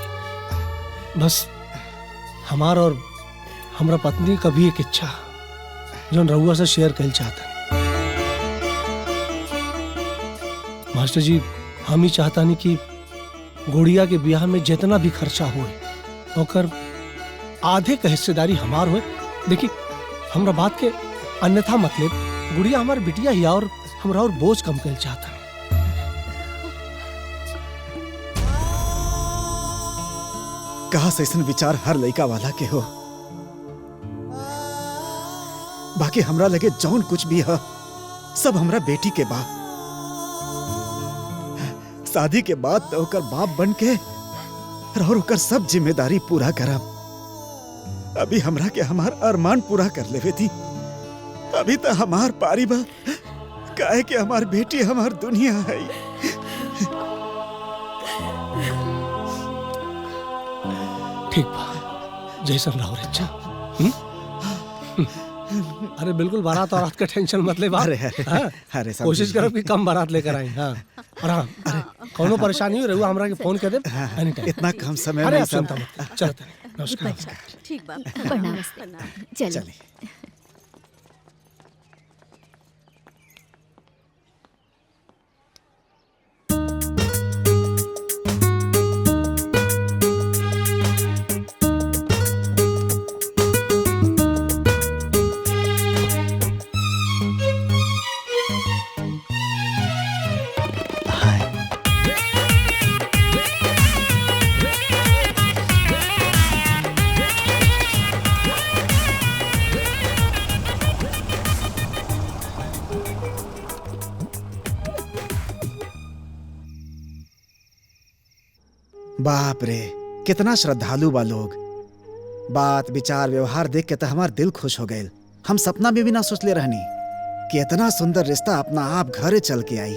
S9: बस हमार और हमरा पत्नी का भी एक इच्छा जो रउआ से शेयर कर चाहता। मास्टर जी, हम ही चाहता नहीं कि गुड़िया के ब्याह में जितना भी खर्चा होए ओकर आधे का हिस्सेदारी हमार होए। देखिए, हमरा बात के अन्यथा मतलब गुड़िया हमार बिटिया ही और हमरा और बोझ कम कर चाहता है।
S4: कहा ऐसा विचार हर लड़का वाला के हो, बाकी हमरा लगे जौन कुछ भी है सब हमरा बेटी के बा। शादी के बाद तो ओकर बाप बन के और ओकर सब जिम्मेदारी पूरा करब। अभी हमरा के हमार अरमान पूरा कर लेवे थी। अभी तो हमार पारी बा, काहे कि हमार बेटी हमार दुनिया है।
S9: ठीक बा, जैसन रहो रे अच्छा। अरे बिल्कुल बारात और रात का टेंशन मत ले बा।
S4: अरे
S9: कोशिश करो कि कम बारात लेकर आए। हाँ और हाँ, कोनो परेशानी हो रही रहुआ हमरा के फोन कर दे एनी टाइम।
S4: इतना कम समय
S9: अरे
S4: में
S9: आप
S4: सब
S9: चिंता मत करो। चलते हैं। नमस्कार।
S10: ठीक बा।
S2: प्रणाम। चलिए।
S4: बाप रे, कितना श्रद्धालु बा लोग। बात विचार व्यवहार देख के तो हमार दिल खुश हो गए। हम सपना में भी ना सोच ले रहनी कि इतना सुंदर रिश्ता अपना आप घरे चल के आई।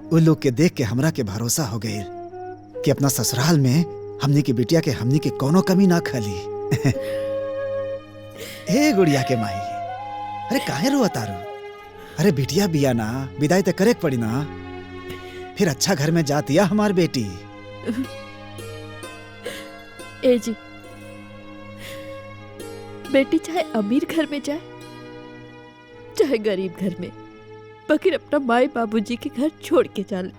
S4: उन लोग के देख के हमरा के भरोसा हो गए कि अपना ससुराल में हमनी की बिटिया के हमनी के कोनो कमी ना खली। हे गुड़िया के माई, अरे काहे रो तारू? अरे बिटिया बिया ना, विदाई तो करे पड़ी ना। फिर अच्छा घर में जाती है हमार बेटी।
S3: ए जी, बेटी चाहे अमीर घर में जाए चाहे गरीब घर में, बकिर अपना माई बाबूजी के घर छोड़ के चले।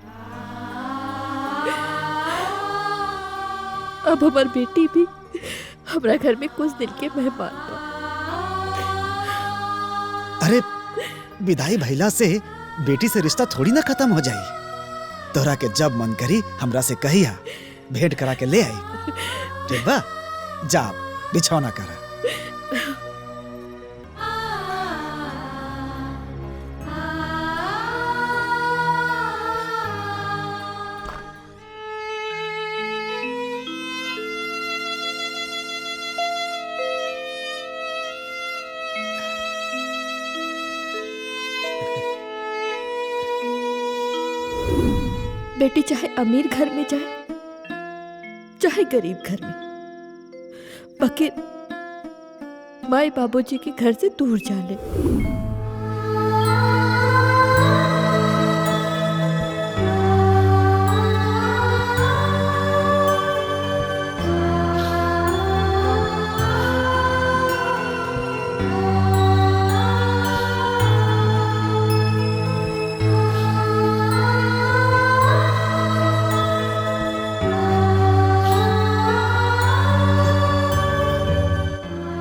S3: अब हमार बेटी भी हमारा घर में कुछ दिन के मेहमान बा।
S4: अरे विदाई भइला से बेटी से रिश्ता थोड़ी ना खत्म हो जाई। तोरा के जब मन करी हमरा से कहिया, भेंट करा के ले आई। ठीक बा, जा बिछौना करा।
S3: बेटी चाहे अमीर घर में जाए चाहे गरीब घर में, बकिर माई बाबूजी के घर से दूर जाने।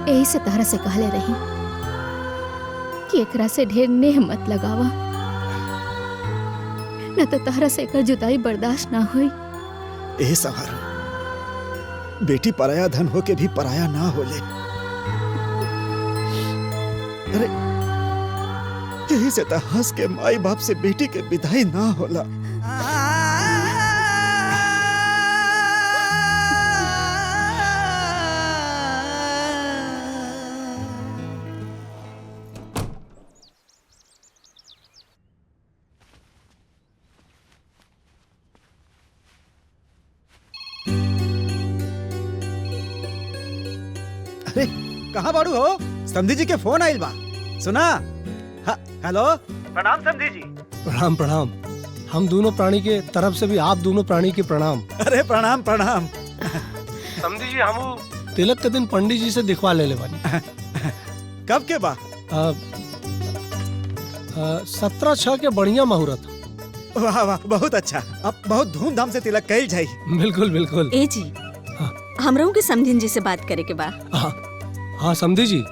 S2: यही से तारा से कहले रही कि एकरा से ढेर नेह मत लगावा, न तो तारा से एकर जुदाई बर्दाश्त ना होई।
S4: ए सवार, बेटी पराया धन हो के भी पराया ना होले। अरे यही से तो हंस के माई बाप से बेटी के विदाई ना होला। अरे कहाँ बाड़ू हो? समधी जी के फोन आइल बा, सुना? हेलो, प्रणाम समधी जी।
S9: प्रणाम प्रणाम। हम दोनों प्राणी के तरफ से भी आप दोनों प्राणी के प्रणाम।
S4: अरे प्रणाम प्रणाम।
S9: समझी जी, हम तिलक के दिन पंडित जी से दिखवा ले बानी।
S4: कब के बा?
S9: 17/6 के बढ़िया मुहूर्त।
S4: वाह वाह, बहुत अच्छा। अब बहुत धूमधाम से तिलक कइल जाई।
S9: बिल्कुल बिल्कुल।
S10: ए जी, हमरों के समधिन जी से बात करे के बा।
S9: हाँ समधी जी,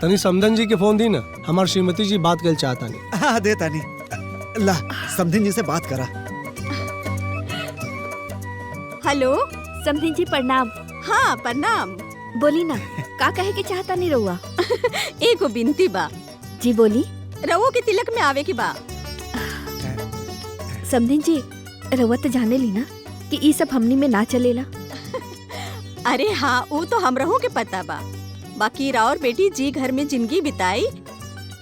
S9: तनी समधन जी के फोन दी ना, हमार श्रीमती जी बात कर चाहता नहीं।
S4: हाँ दे तानी। ला समधिन जी से बात करा।
S16: हेलो समधिन जी, प्रणाम।
S10: हाँ प्रणाम।
S16: बोली ना, का कहे के चाहता नहीं रहुआ?
S10: एगो बिनती बा।
S3: जी बोली।
S10: रवो के तिलक में आवे की बा।
S3: समधिन जी, रउआ तो जाने ली ना कि ई सब हमनी में ना चलेला।
S10: अरे हाँ, वो तो हमरहू के पता बा। बाकी राउर बेटी जी घर में जिंदगी बिताई,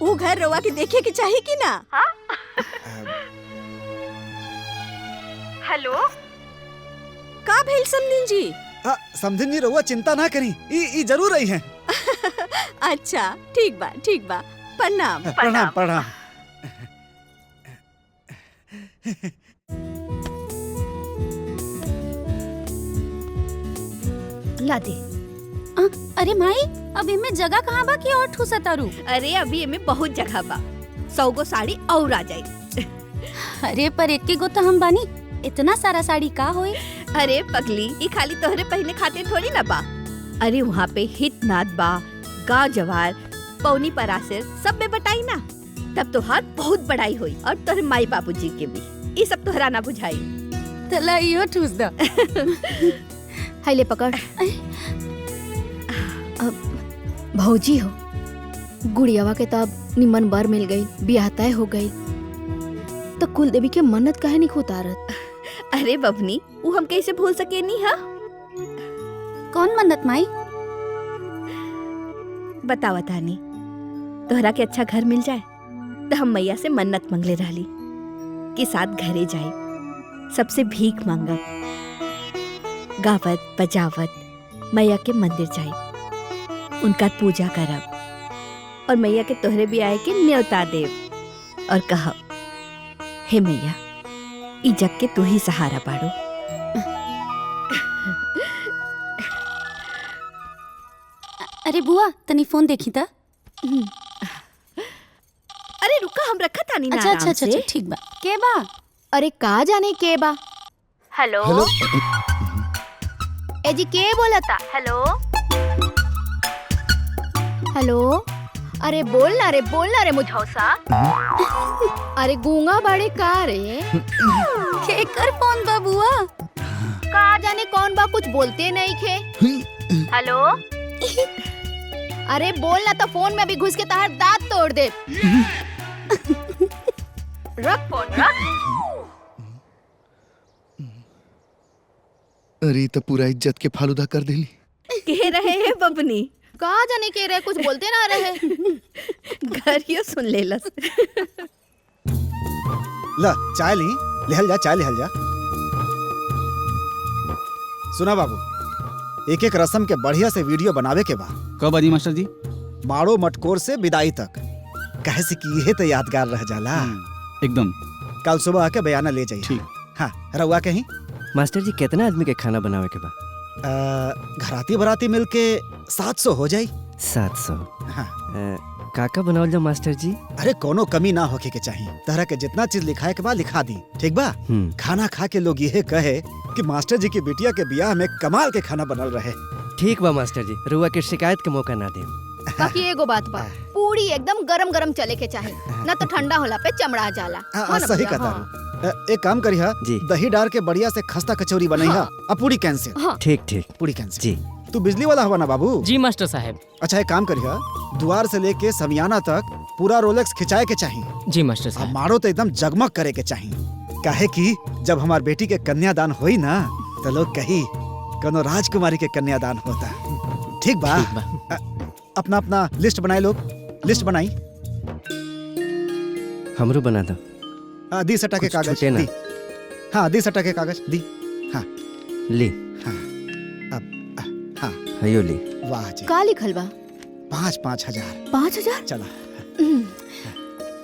S10: वो घर रवा के देखे के चाहिए कि ना? हेलो, का भेल समधिन जी?
S4: समधिन जी रउआ चिंता ना करी, ई जरूर रही हैं।
S10: अच्छा, ठीक बा, ठीक बा। प्रणाम।
S4: प्रणाम प्रणाम।
S3: ला दे।
S1: अरे माई, अब इनमें जगह कहाँ बा कि और ठूसा तारू?
S3: अरे अभी इनमें बहुत जगह बा, 100 गो साड़ी और आ जाई।
S1: अरे पर एक गो तो हम बानी, इतना सारा साड़ी का होई?
S3: अरे पगली, ये खाली तोहरे पहने खातिर थोड़ी ना बा। अरे वहाँ पे हितनाथ बा, गाँव जवार, पौनी परासर सब में बटाई ना, तब तोहार बहुत बड़ाई हुई। और तोहरे माई बाबूजी के भी, ये सब तोहरा ना बुझाई।
S1: तला इहो ठूस दा।
S2: हाय ले पकड़। भौजी हो, गुड़ियावा के तब निमन बर मिल गई, ब्याह तय हो गई, तो कुल देवी के मन्नत काहे नहीं उतारत?
S3: अरे बबनी, वो हम कैसे भूल सके नी? हा,
S1: कौन मन्नत माई?
S3: बतावा तानी। तोहरा के अच्छा घर मिल जाए तो हम मैया से मन्नत मंगले रहली कि साथ घरे जाए, सबसे भीख मांगब, गावत बजावत मैया के मंदिर जाए, उनका पूजा करब और मैया के तोहरे भी आए के न्योता देव और कहब, हे मैया, ई जग के तू ही सहारा बाड़ो।
S1: अरे बुआ, तनी फोन देखी था।
S3: अरे रुका, हम रखा तानी ना।
S1: अच्छा, ठीक बा। के बा?
S2: अरे का जाने के बा।
S3: हेलो,
S2: ए जी के बोला था?
S3: हेलो,
S2: हेलो, अरे बोलना रे मुझौसा। अरे गूंगा बड़े का रे?
S1: केकर फोन बा बुआ?
S2: का जाने कौन बा, कुछ बोलते नहीं खे।
S3: हेलो,
S2: अरे बोलना तो फोन में अभी घुस के तार दांत तोड़ दे।
S3: रख फोन, रख।
S11: अरे तो पूरा इज्जत के फालूदा कर देली।
S3: कह रहे हैं बबनी?
S2: का जाने के रहे, कुछ बोलते ना रहे।
S3: घरियो सुन ले लस।
S4: ला चाय ली, लेहल जा, चाय लेहल जा। सुना बाबू, एक एक रस्म के बढ़िया से वीडियो बनावे के बा।
S6: कब आजी मास्टर जी?
S4: माड़ो मटकोर से विदाई तक, कहे से कि यह तो यादगार रह जाला।
S6: एकदम।
S4: कल सुबह आके बयाना ले जाइए।
S6: ठीक।
S4: हाँ, रउआ कहीं?
S17: मास्टर जी कितना आदमी के खाना बनावे के बा?
S4: घराती बराती मिलके 700 हो जाई।
S17: 700?
S4: हाँ।
S17: काका बनावल जा मास्टर जी?
S4: अरे कोनो कमी ना होके के चाहिए। तरह के जितना चीज लिखाए के बाद लिखा दी, ठीक बा? खाना खा के लोग यह कहे कि मास्टर जी की बिटिया के ब्याह में कमाल के खाना बनल रहे।
S17: ठीक बा मास्टर जी, रुआ के शिकायत के मौका ना दे।
S2: बाकी एगो बात बा, पूरी एकदम गरम गरम चले के चाहे, ना तो ठंडा होला पे चमड़ा जाला।
S4: सही कहा। एक काम करी हा, दही डाल के बढ़िया से खस्ता कचौरी बनाई हा, अब पूरी कैंसिल।
S17: ठीक।
S4: पूरी कैंसिल
S17: जी।
S4: तू बिजली वाला हवा ना बाबू?
S12: जी मास्टर साहब।
S4: अच्छा एक काम करी हा, द्वार से लेके समियाना तक पूरा रोलेक्स खिंचाए के चाहिए।
S12: जी मास्टर साहब।
S4: मारो तो एकदम जगमग करे के चाहिए, काहे कि जब हमार बेटी के कन्यादान होई ना तो लोग कही कोनो राजकुमारी के कन्यादान होता। ठीक बा? अपना अपना लिस्ट बनाए लोग, लिस्ट बनाई।
S17: हमरो बना दो।
S4: दी सटा के कागज दी। हाँ दी सटा के कागज दी। हाँ
S17: ली।
S4: हाँ अब हाँ
S17: हयो ली।
S4: वाह जी।
S2: का लिखल बा?
S4: 5,000।
S2: 5,000?
S4: चला।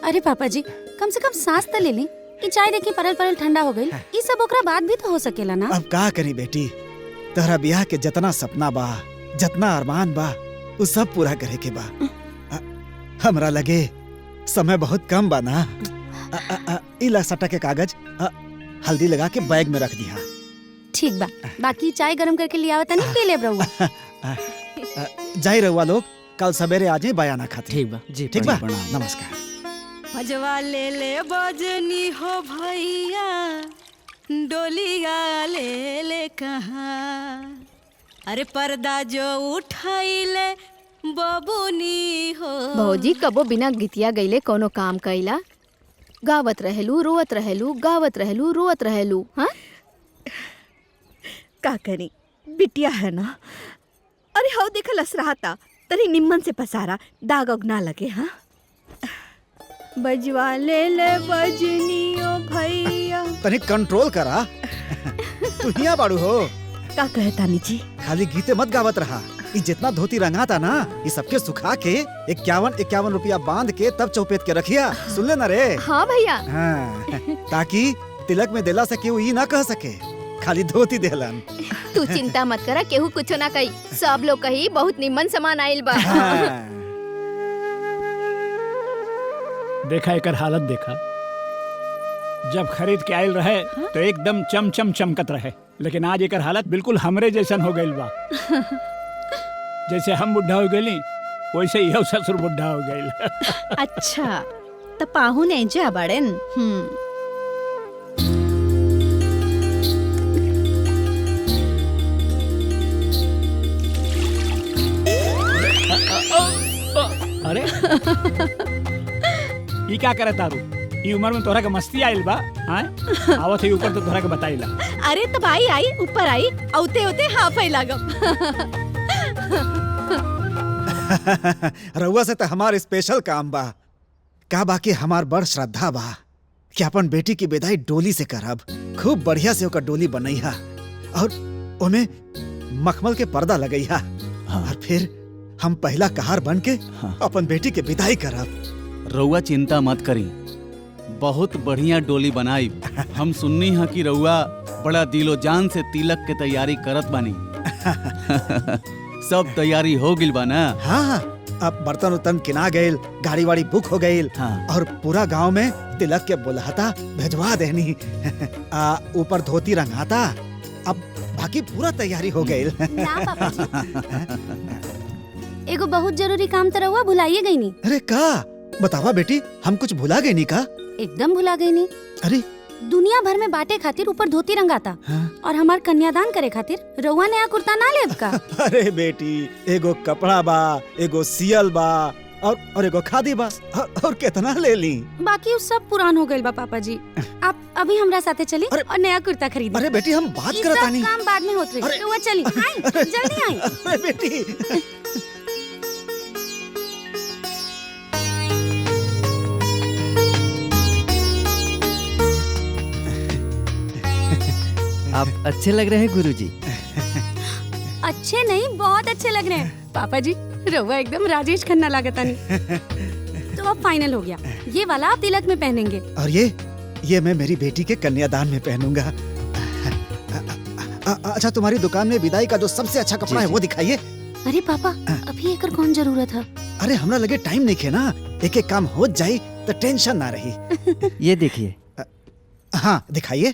S1: अरे पापा जी, कम से कम सांस तो ले ली कि चाय देखी परल परल ठंडा हो गई। ये सब ओकरा बाद भी तो हो सकेला ना।
S4: अब का करी बेटी, तोहरा ब्याह के जितना सपना बा, जितना अरमान बा, वो सब पूरा करे के बा। हमरा लगे समय बहुत कम बा ना। इला सटा के कागज, हल्दी लगा के बैग में रख दिया।
S1: ठीक बा, बाकी चाय गरम करके लिया तनी पी ले रहुआ।
S4: जाई रहुआ लोग, कल सवेरे आ जाए बयाना खातिर।
S12: ठीक बा
S4: जी। ठीक बा, नमस्कार।
S10: भजवा ले ले बजनी हो भैया, डोलिया ले ले कहाँ, अरे पर्दा जो उठाइले
S1: बबुनी हो।
S2: भौजी कबो बिना गीतिया गईले कोनो काम कइला? गावत रहेलू, रोवत रहेलू, गावत रहेलू, रोवत रहेलू। हाँ,
S3: का करी, बिटिया है ना। अरे हाउ देखा लस रहा था, तरी निम्मन से पसारा, दाग उग ना लगे। हाँ, बजवा ले बजनियो भैया।
S4: तनी कंट्रोल करा। तू हिया बाड़ू हो।
S3: का कहे तानी जी?
S4: खाली गीते मत गावत रहा। ये जितना धोती रंगा था ना, ये सबके सुखा के 51 रुपया बांध के तब चौपेट के रखिया। सुन ले ना रे।
S2: हाँ भैया।
S4: हाँ, ताकि तिलक में देला से केहू ई ना कह सके खाली धोती देलन।
S2: तू चिंता मत करा, केहू कुछ ना कही। सब लोग कही बहुत निम्मन सामान आइल बा।
S7: देखा एकर हालत देखा। जब खरीद के आयल रहे तो एकदम चमचम चमकत रहे, लेकिन आज एकर हालत बिल्कुल हमरे जैसन हो गइल बा। जैसे हम बुढ़ा हो गइली वैसे यह ससुर बुढ़ा हो गइल।
S10: अच्छा, तो पाहुन एजा बड़न।
S7: अरे ई क्या करे तारू? ई उम्र में तोहरा के मस्ती आइल बा? हैं? आवत है ऊपर तो तोहरा के बताइला।
S10: अरे तब आई ऊपर आई, औते औते हाफ आई लागम।
S4: रउआ से तो हमार स्पेशल काम बा। का बाकी हमार बड़ श्रद्धा बा कि अपन बेटी की विदाई डोली से करब। खूब बढ़िया से ओकर डोली बनैहा और ओमे मखमल के पर्दा लगैहा। और फिर हम पहला कहार बन के अपन बेटी के विदाई करब।
S18: रउआ चिंता मत करी, बहुत बढ़िया डोली बनाई। हम सुननी है कि रउआ बड़ा दिलो जान से तिलक के तैयारी करत बानी। सब तैयारी हो गिल बा ना?
S4: हाँ, अब बर्तन उर्तन किना गइल, गाड़ी वाड़ी बुक हो गइल। और पूरा गांव में तिलक के बुलाहता भेजवा देनी। ऊपर धोती रंगाता। अब बाकी पूरा तैयारी हो गइल।
S1: एगो बहुत जरूरी काम तो रहुआ भुलाइए गई नी।
S4: अरे का बतावा बेटी, हम कुछ भुला गए नी का?
S1: एकदम भुला गई नी।
S4: अरे
S1: दुनिया भर में बाटे खातिर ऊपर धोती रंगाता। और हमार कन्यादान करे खातिर रउआ नया कुर्ता ना लेब का?
S4: अरे बेटी, एगो कपड़ा बा, एगो सियल बा और एगो खादी बा। और कितना ले ली?
S1: बाकी उस सब पुरान हो गइल बा पापा जी। आप अभी हमरा साथे चली और नया कुर्ता खरीदी।
S4: अरे बेटी, हम बात करत आनी।
S1: काम बाद में होत रही। रउआ चली, आई जल्दी आई।
S4: अरे बेटी।
S17: आप अच्छे लग रहे हैं गुरुजी।
S1: अच्छे नहीं, बहुत अच्छे लग रहे हैं पापा जी। रउआ एकदम राजेश खन्ना लागता नहीं। तो अब फाइनल हो गया, ये वाला आप तिलक में पहनेंगे
S4: और ये मैं मेरी बेटी के कन्यादान में पहनूंगा। अच्छा, तुम्हारी दुकान में विदाई का जो सबसे अच्छा कपड़ा है वो दिखाइए।
S1: अरे पापा, अभी एकर कौन जरूरत है?
S4: अरे हमरा लगे टाइम नहीं खे ना, एक एक काम हो जाए तो टेंशन ना रही।
S17: ये देखिए।
S4: हाँ दिखाइए।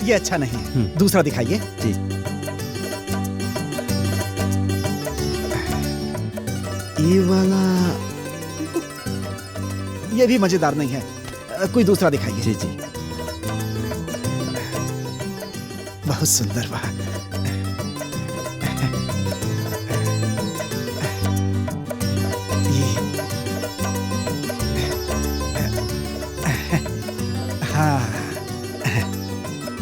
S4: ये अच्छा नहीं है, दूसरा दिखाइए।
S17: जी।
S4: ये वाला, ये भी मजेदार नहीं है, कोई दूसरा दिखाइए।
S17: जी जी।
S4: बहुत सुंदर बा। हाँ,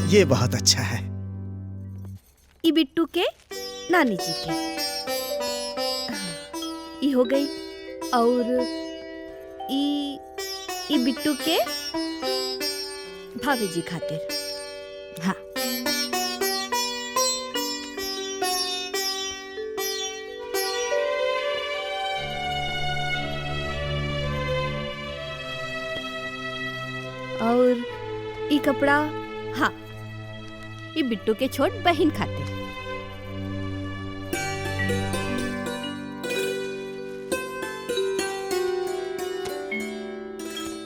S4: ये बहुत अच्छा है।
S3: ई बिट्टू के नानी जी के ई हो गई। और ई बिट्टू के भाभी जी खातिर। हाँ, और ई कपड़ा, हाँ, ये बिट्टू के छोट बहन खातिर।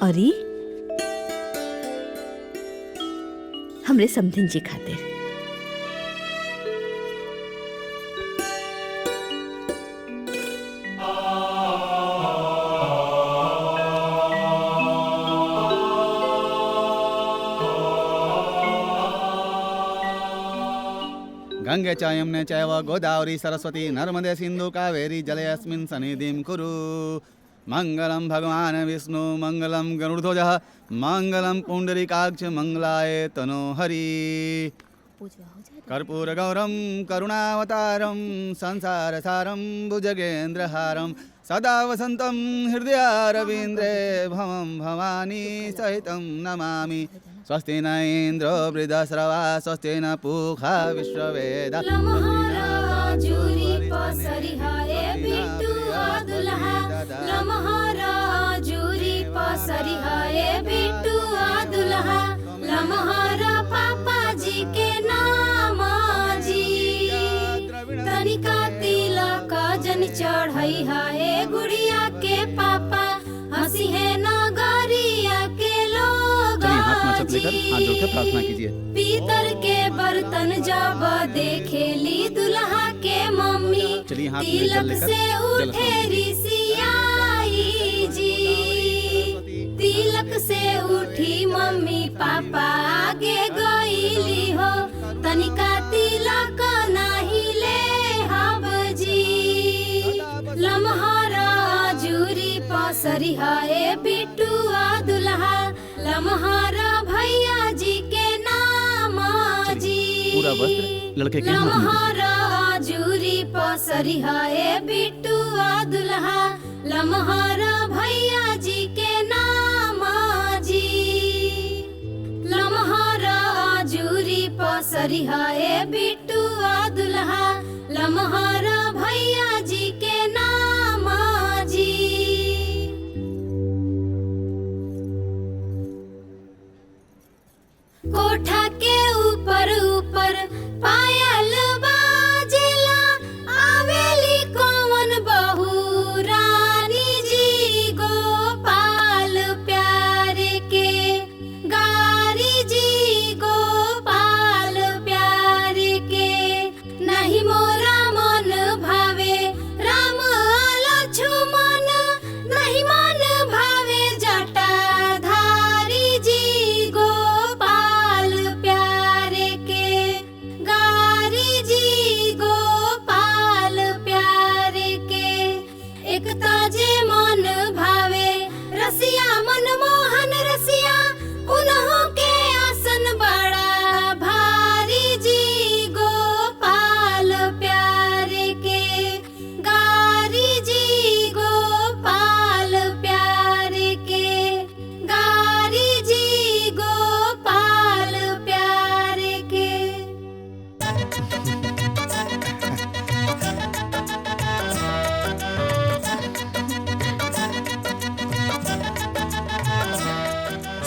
S3: और ई हमरे समधिन जी खातिर।
S18: गंगे च यमुने चैव गोदावरी सरस्वती नर्मदे सिंधु कावेरी जलेऽस्मिन् सन्निधिं कुरु। मंगलम भगवान विष्णु मंगलम गरुड़ध्वजः मंगलम पुंडरीकाक्ष मंगलाय तनोहरि। कर्पूर गौरम करुणावतारम संसारसारम भुजगेन्द्रहारम सदा वसंतम हृदयारविंद्रे भवम भवानी सहितं नमामि। स्वस्ति न इंद्रो वृद्धश्रवा स्वस्ति न पूषा विश्ववेदा।
S8: पापा जी के नाम जी तनिका तिलक जन चढ़ई है गुड़िया के पापा हंसी है नगरिया के लोग
S18: हाथ जोड़ के प्रार्थना कीजिए।
S8: पीतल के बर्तन जब देखेली दुल्हा के मम्मी तिलक से उठे ऋषियाई जी। तिलक से उठी मम्मी पापा आगे गईली हो तनिका तिलक नहीं ले हब जी। लम्हारा जूरी पसरी है बिटुआ दुल्हा लम्हारा भैया जी के नाम जी।
S18: पूरा वस्त्र लड़के के हाथ में।
S8: लम्हारा जूरी पसरी है बिटुआ दुल्हा लम्हारा भैया जी के नाम जी। लम्हारा जूरी पसरी है बिटुआ दुल्हा लम्हारा भैया जी के नाम जी। कोठा के ऊपर ऊपर पायल बाजेला आवेली कौन बहू रानी जी गोपाल प्यारे के गारी जी गोपाल प्यारे के। नहीं मोरा मन भावे राम लक्ष्मण नहीं मन भावे जटाधारी जी गोपाल प्यारे के गारी जी गोपाल प्यारे के। एक ताजे मन भावे रसिया मनमोहन रसिया उन्हों के आसन बड़ा भारी जी गोपाल प्यारे के गारी जी गोपाल प्यारे के गारी जी गोपाल प्यारे के।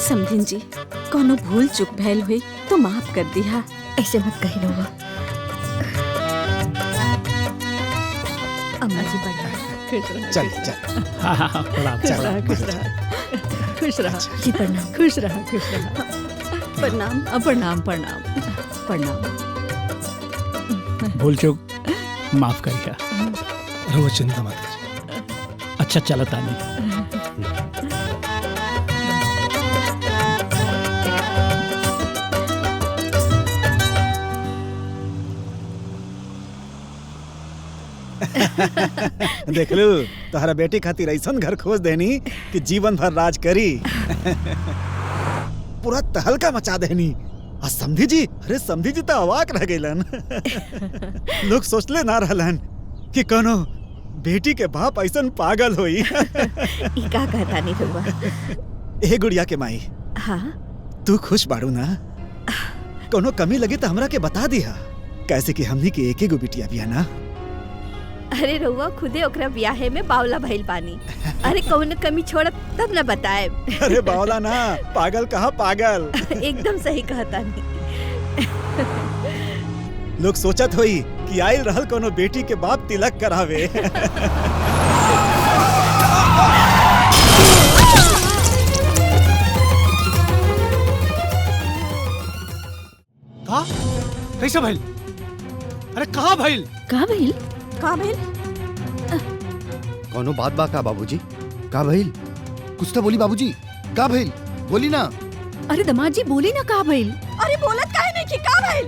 S10: समधिन जी कोनो भूल चूक भैल हुई तो माफ कर दिया।
S3: ऐसे मत कही रहुआ। अम्मा जी बढ़िया
S4: चल चल।
S7: हाँ प्रणाम।
S3: खुश रहा खुश रहा खुश रहा जी प्रणाम खुश रहा खुश रहा।
S10: प्रणाम
S3: प्रणाम प्रणाम प्रणाम।
S7: भूल चूक माफ करिए।
S9: रहुआ चिंता मत कीजिए।
S7: अच्छा चलता नहीं।
S4: देख लू तोहरा बेटी खातिर ऐसन घर खोज देनी कि जीवन भर राज करी। पूरा तहलका मचा देनी। आ समधी जी, अरे समधी जी तो अवाक रह गइलन। लोग सोचले ना रहलन कि कोनो बेटी के बाप ऐसन पागल होई।
S3: ई का कहता नहीं रहुआ।
S4: ए गुड़िया के माई,
S3: हाँ
S4: तू खुश बाड़ू ना? कोनो कमी लगी तो हमरा के बता दिया, कैसे कि हमनी के एक ही गो बिटिया बिया ना।
S3: अरे रहुआ खुदे ओकरा ब्याहे में बावला भइल बानी। अरे कौन कमी छोड़ तब न बताए।
S4: अरे बावला ना, पागल कहा पागल।
S3: एकदम सही कहता नहीं।
S4: लोग सोचत होई कि आइल रहल कोनो बेटी के बाप तिलक करावे।
S9: का कैसे भइल? अरे कहाँ भइल?
S3: कहाँ भइल?
S11: कोनो बात बा का बाबूजी? का भइल? कुछ तो बोली बाबूजी। का भइल? बोली ना।
S3: अरे दमाद जी बोली ना का भइल?
S10: अरे बोलत काहे नहीं कि का भइल?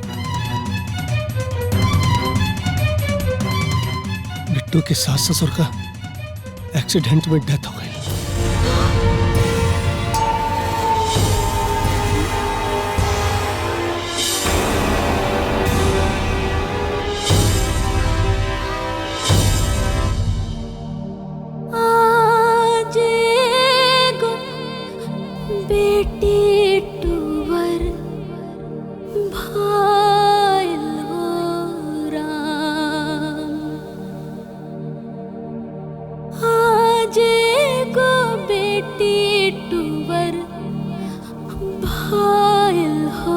S9: बिट्टू के सास ससुर का एक्सीडेंट में डेथ हो गई।
S8: बेटी टूवर भाइलो राम आज गो बेटी टूवर भाइल हो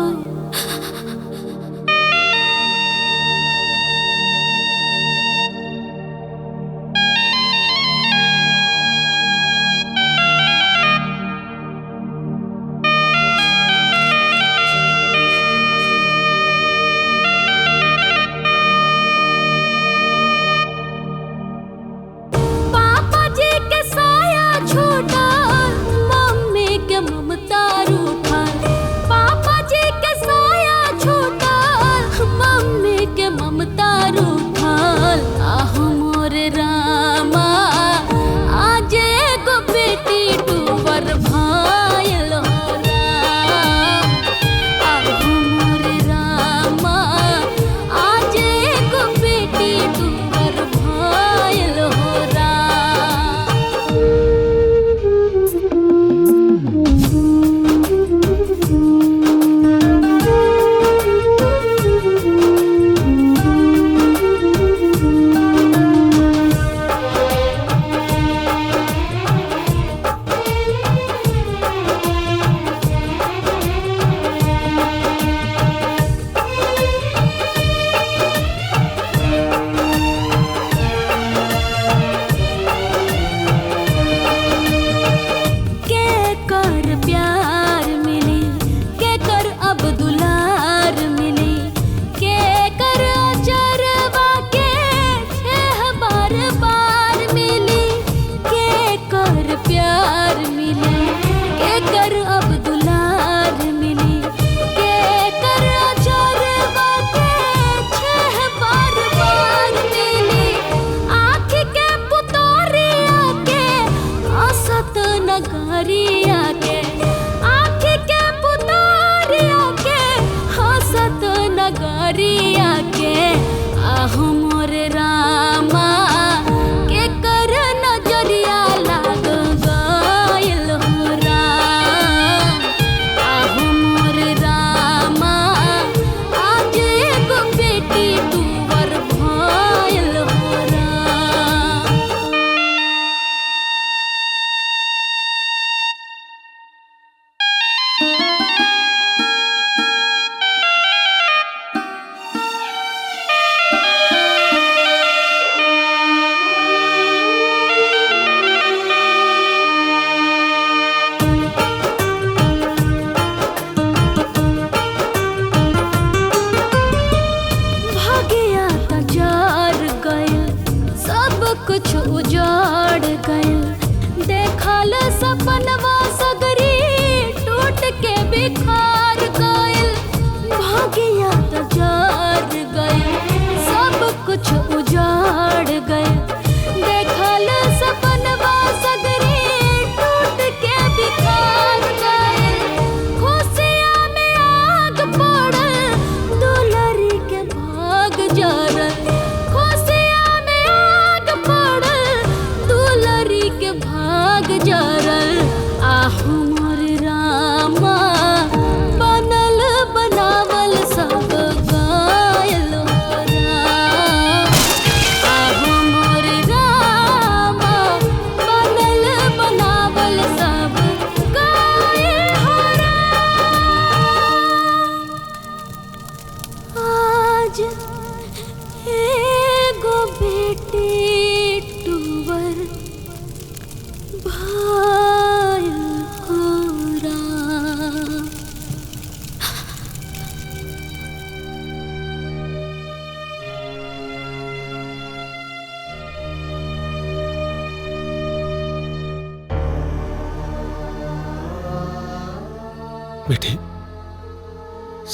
S9: बेटे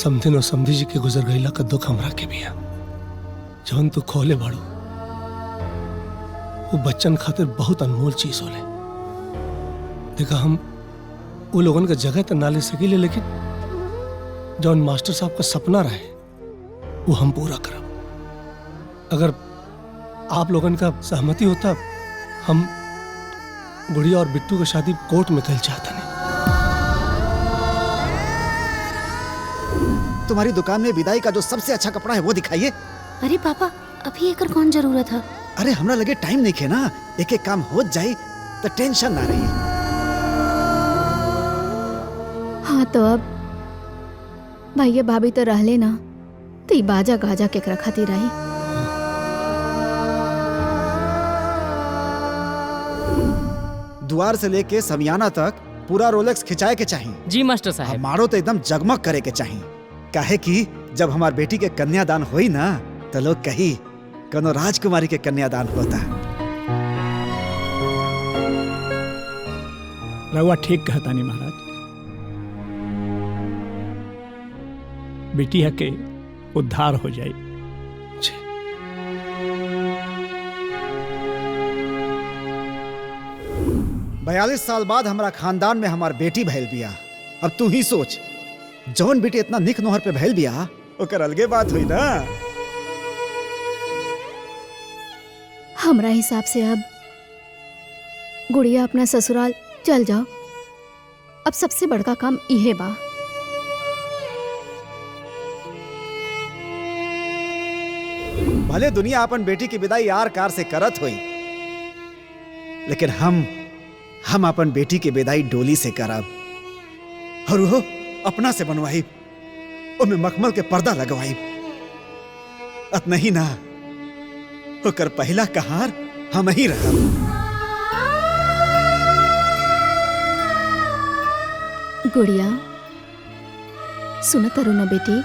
S9: समधिन और समधी जी के गुजर गईला का दुख हमरा के भी है जौन तू खोले बाड़ू वो बच्चन खातिर बहुत अनमोल चीज होले। देखा हम वो लोगन का जगह तो ना ले सकीले, लेकिन जौन मास्टर साहब का सपना रहे वो हम पूरा करब। अगर आप लोगन का सहमति होता, हम गुड़िया और बिट्टू की शादी कोर्ट में कर चाहता नहीं।
S4: तुम्हारी दुकान में विदाई का जो सबसे अच्छा कपड़ा है वो दिखाइए।
S1: अरे पापा, अभी एकर कौन जरूरत है?
S4: अरे हमरा लगे टाइम नहीं खे ना, एक एक काम हो जाए तो टेंशन ना रही।
S2: हाँ तो अब भैया भाभी तो रहले ना, तो ई बाजा गाजा केकरा खातिर आई?
S4: द्वार से लेके समियाना तक पूरा रोलेक्स खिंचाए के चाहिए।
S12: जी मास्टर साहब।
S4: हमारो तो एकदम जगमग करे के चाहिए। काहे कि जब हमार बेटी के कन्यादान होई ना तो लोग कही कनो राजकुमारी के कन्यादान होता।
S7: रउआ ठीक कहता नहीं महाराज। बिटिया के उद्धार हो जाए।
S4: 42 साल बाद हमारा खानदान में हमार बेटी भैल बिया। अब तू ही सोच, जौन बेटी इतना निक नोहर पे भैल बिया ओकर अलगे बात हुई ना।
S2: हमरा हिसाब से अब गुड़िया अपना ससुराल चल जाओ। अब सबसे बड़का काम इहे बा।
S4: भले दुनिया अपन बेटी की विदाई यार कार से करत हुई, लेकिन हम अपन बेटी की विदाई डोली से करब। और वो अपना से बनवाई, उनमें मखमल के पर्दा लगवाई। अत नहीं ना, होकर पहला कहार हम ही रहा।
S2: गुड़िया सुन तारू ना बेटी,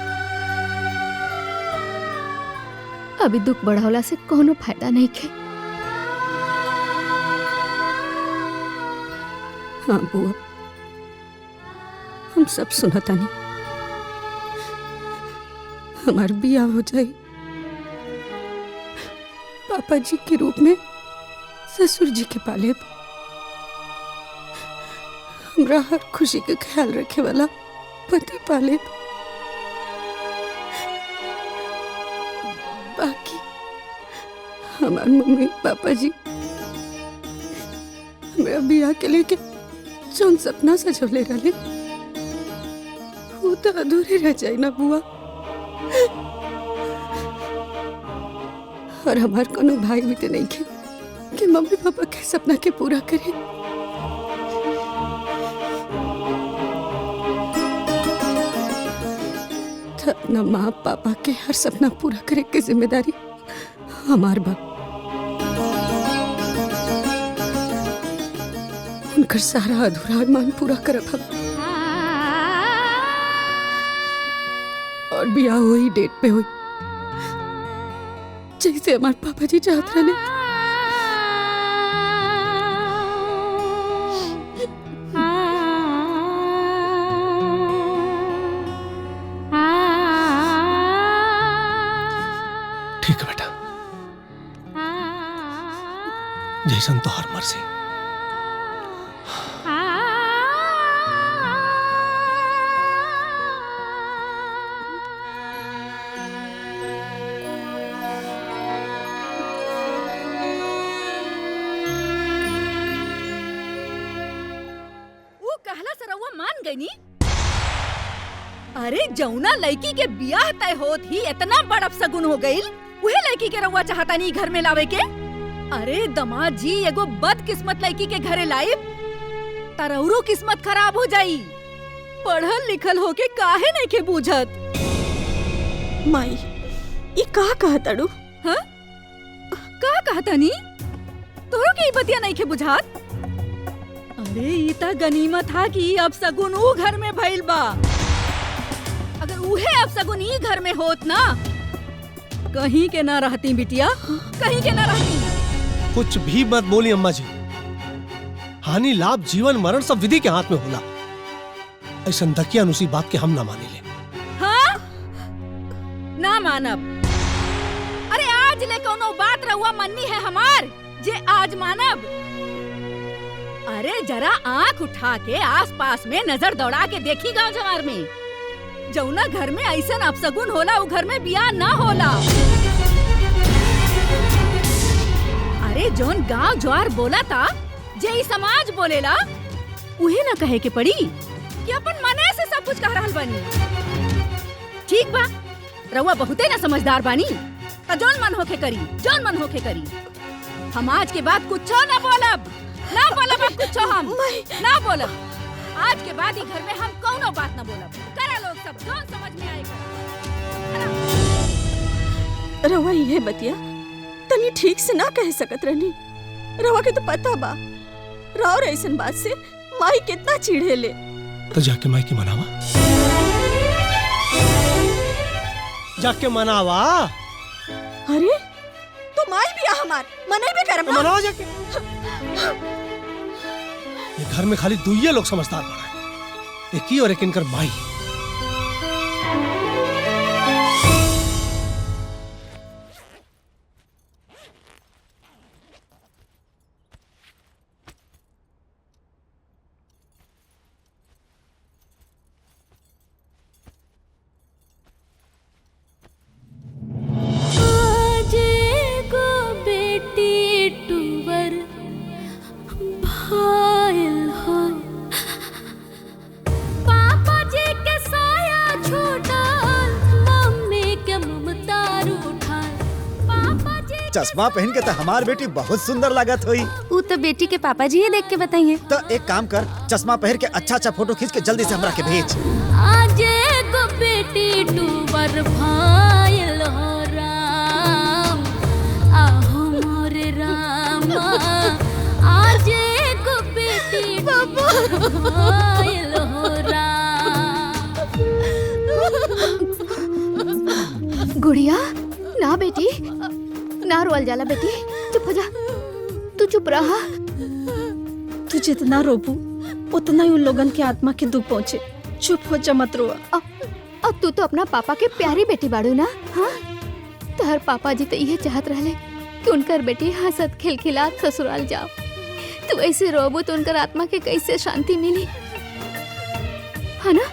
S2: अभी दुख बढ़ावला से कोनो फायदा नहीं खे।
S10: हाँ बुआ, हम सब सुनता नहीं। हमार बिया हो जाए, पापा जी के रूप में ससुर जी के पाले, हमरा हर खुशी का ख्याल रखे वाला पति पाले। बाकी हमार मम्मी पापा जी हमरा बिया के लेके जौन सपना सजवले रहे वो तो अधूरे रह जाए ना बुआ। और हमार कोनो भाई भी तो नहीं खे कि मम्मी पापा के सपना के पूरा करे। तो अपना माँ पापा के हर सपना पूरा करे की जिम्मेदारी हमार बा। उनका सारा अधूरा अरमान पूरा करब हम। और ब्याह वही डेट पे हुई जैसे हमारे पापा जी चाहते रहे।
S9: ठीक है बेटा, जैसन तो हर मर्जी।
S19: अरे जौना लड़की के बियाह तय होत ही इतना बड़ अपशगुन हो गईल, उहे लड़की के रउआ चाहता नहीं घर में लावे के। अरे दमाद जी एगो बदकिस्मत लड़की के घरे लाइब तरौरो किस्मत खराब हो जाई। पढ़ल लिखल होके काहे नहीं के बूझत।
S10: माई ये का कहताड़ू?
S19: हाँ का कहतानी? तोरो के बतिया नहीं के बुझात? अरे ई त गनीमत था कि अब सगुन ऊ घर में भइल बा। अगर उहे अब सगुन ई घर में होत ना, कहीं के ना रहती बिटिया, कहीं के ना रहती।
S9: कुछ भी मत बोली अम्मा जी। हानि लाभ जीवन मरण सब विधि के हाथ में होला। ऐसा दकिया नुसी बात के हम ना माने ले।
S19: हाँ ना मानब। अरे आज ले कोनो बात रहुआ मन्नी है हमार, जे आज मानब। अरे जरा आंख उठा के आसपास में नजर दौड़ा के देखी गांव जवार में, जौना घर में ऐसा अपशगुन होला उ घर में बियाह ना होला। अरे जोन गांव ज्वार बोला था जे ई समाज बोलेला उहे ना कहे के पड़ी कि अपन मने से सब कुछ कह रहल बानी। ठीक बा, रउआ बहुते ना समझदार बानी, त जोन मन होके करी, जोन मन होके करी। हम आज के बाद कुछ ना बोलब, ना बोलब अब कुछ हम ना बोलब। आज के बाद ही घर में हम कौनो बात ना बोलब। करा लोग सब जोन समझ में आएगा।
S10: रवा ये बतिया तनी ठीक से ना कह सकत रहनी। रवा के तो पता बा राव ऐसन बात से माई कितना चिढ़े ले।
S9: तो जाके माई की मनावा, जाके मनावा।
S10: अरे तो माई भी हमार मने भी करम ना।
S9: मनावा जाके। ये घर में खाली दुइये लोग समझदार बना है, एक ही और एक इनकर माई।
S4: चश्मा पहन के तो हमार बेटी बहुत सुंदर लागत हुई।
S1: वो तो बेटी के पापा जी ही देख के बताइए।
S4: तो एक काम कर, चश्मा पहन के अच्छा अच्छा फोटो खींच के जल्दी से हमरा के भेज।
S8: आज को बेटी टूबर भाईल हो राम, आहो मोरे रामा। आज को बेटी टूबर भाईल हो राम।
S2: गुड़िया ना बेटी, ना रोल जाला बेटी, चुप हो जा। तू चुप रहा।
S10: तू जितना रोबू उतना ही उन लोगन के आत्मा के दुख पहुँचे। चुप हो जा, मत रोआ।
S2: अब तू तो अपना पापा के प्यारी बेटी बाड़ू ना। हाँ, तोहर पापा जी तो ये चाहत रहले कि उनकर बेटी हंसत खिलखिलात ससुराल जाओ। तू ऐसे रोबू तो उनकर आत्मा के कैसे शांति मिली, है ना?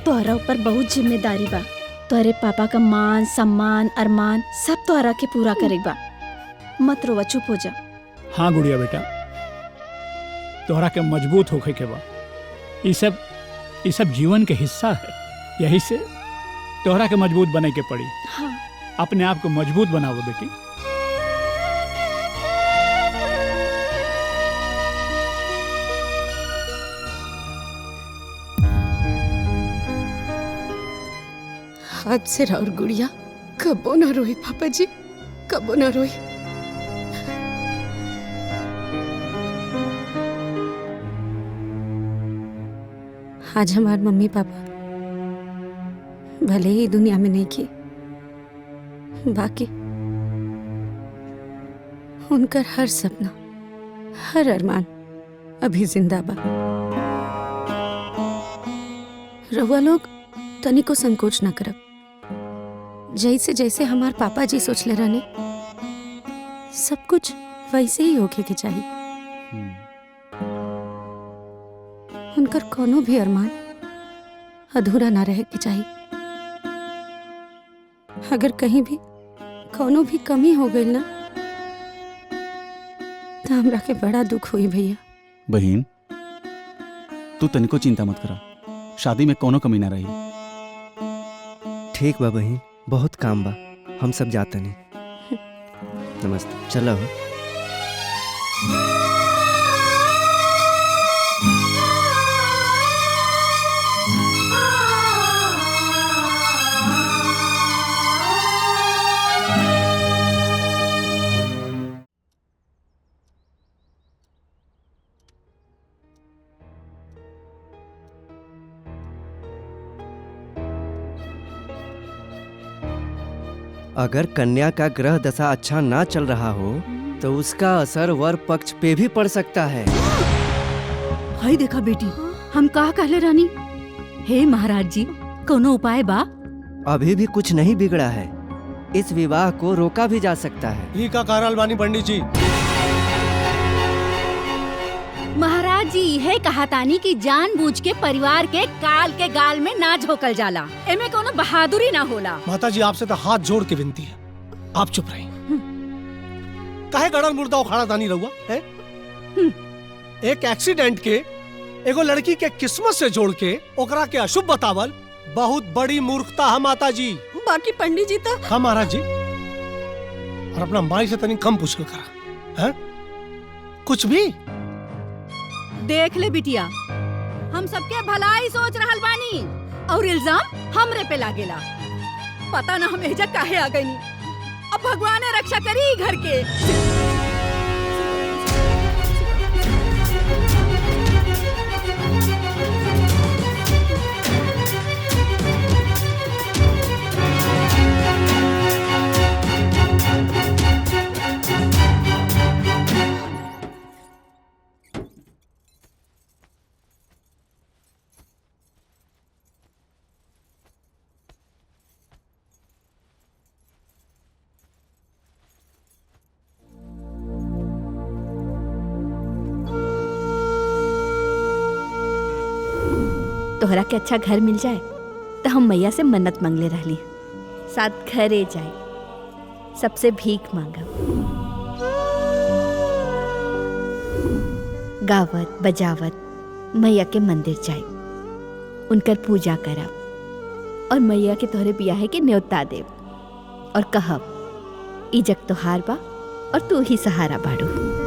S10: तोहरा ऊपर बहुत जिम्मेदारी बा। तोहरे पापा का मान सम्मान अरमान सब तोहरा के पूरा करेगा। मत रोवा, चुप हो जा।
S7: हाँ गुड़िया बेटा, तोहरा के मजबूत होके के बा। ये सब जीवन के हिस्सा है। यही से तोहरा के मजबूत बने के पड़ी।
S10: हाँ।
S7: अपने आप को मजबूत बनाओ बेटी।
S1: आज से राउर गुड़िया कबो ना रोई पापा जी, कबो ना रोई। आज हमारे मम्मी पापा भले ही दुनिया में नहीं की, बाकी उनकर हर सपना हर अरमान अभी जिंदा बा। रहुआ लोग तनिको संकोच न करब। जैसे जैसे हमार पापा जी सोच ले रहने सब कुछ वैसे ही होके के चाहिए। उनकर कोनो भी अरमान अधूरा ना रहे के चाहिए। अगर कहीं भी कोनो भी कमी हो गई ना तो हमरा के बड़ा दुख हुई भैया।
S18: बहन तू तनिको चिंता मत करा, शादी में कोनो कमी ना रही।
S17: ठीक बा बहन, बहुत काम बा, हम सब जाते नहीं। नमस्ते, चलो। अगर कन्या का ग्रह दशा अच्छा ना चल रहा हो तो उसका असर वर पक्ष पे भी पड़ सकता है।
S19: हाय देखा बेटी, हम कहा कहले रानी। हे महाराज जी, कोनो उपाय बा?
S17: अभी भी कुछ नहीं बिगड़ा है, इस विवाह को रोका भी जा सकता है।
S9: ई का कारण बानी पंडित जी।
S19: जी है कहा तानी कि जानबूझ के परिवार के काल के गाल में ना झोकल जाला, एमे कोनो बहादुरी ना होला।
S9: माता जी आपसे तो हाथ जोड़ के विनती है, आप चुप रहिए। काहे गड़ल मुर्दा उखाड़ा तानी रहुआ है? एक एक्सीडेंट के एगो लड़की के किस्मत से जोड़ के ओकरा के अशुभ बतावल बहुत बड़ी मूर्खता है माता जी।
S10: बाकी पंडित जी तो
S9: हाँ महाराज जी, और अपना माई से तनी कम पूछ करा है? कुछ भी
S19: देख ले बिटिया, हम सबके भलाई सोच रहल बानी और इल्जाम हमरे पे लागेला। पता ना हम एजा काहे आ गईनी। अब भगवान रक्षा करी घर के।
S3: तोहरा के अच्छा घर मिल जाए तो हम मैया से मन्नत मांगले रहली, साथ घरे जाए, सबसे भीख मांगब, गावत बजावत मैया के मंदिर जाए, उनकर पूजा करब और मैया के तोहरे बियाहे के न्योता देव और कहब ई जग तोहार बा और तू ही सहारा बाड़ू।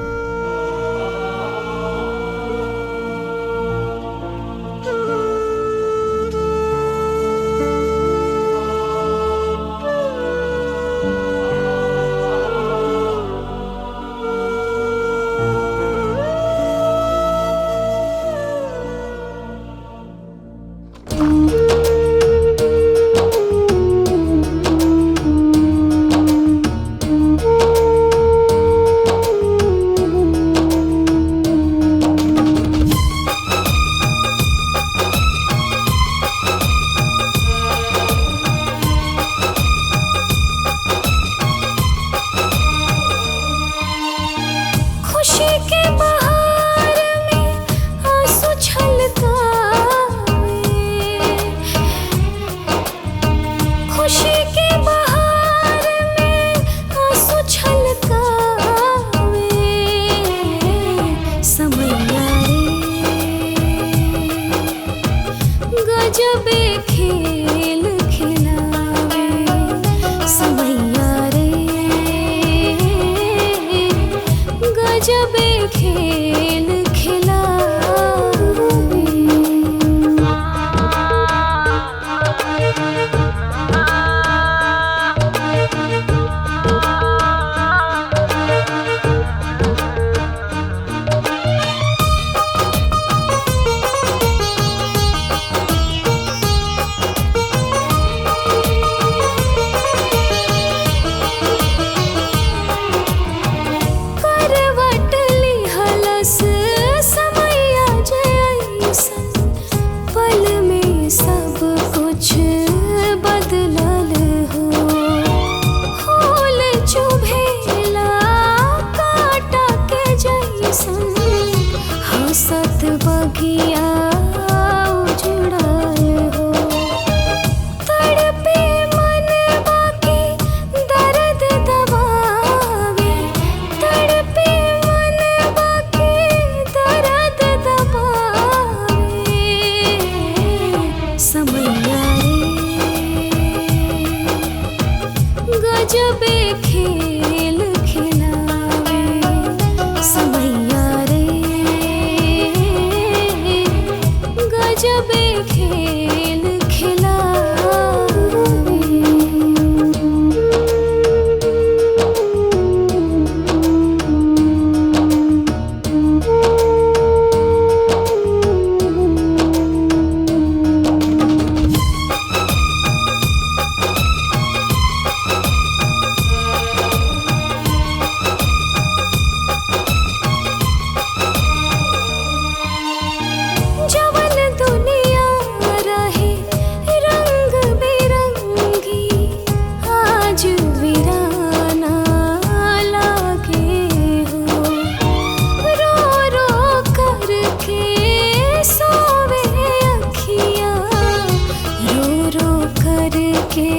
S8: रो करके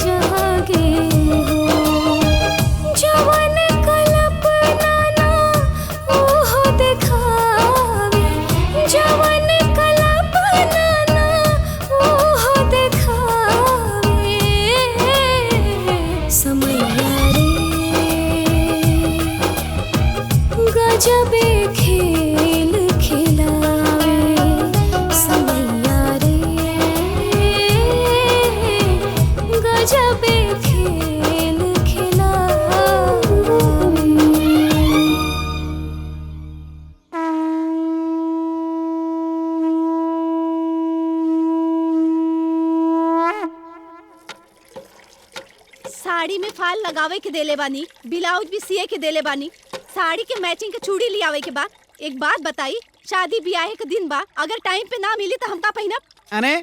S8: जागे हो जवन कल्पना ना ओहो दिखावे जवन कल्पना ना ओहो दिखावे समैया रे गजबे खेल खिलावे समैया रे गजबे खेल खिलावे।
S16: साड़ी में फाल लगावे के देले बानी, ब्लाउज भी सिए के देले बानी, साड़ी के मैचिंग के चूड़ी ले आवे के बाद एक बात बताई, शादी ब्याह के दिन बा अगर टाइम पे ना मिली तो हम का पहिनब?
S6: अरे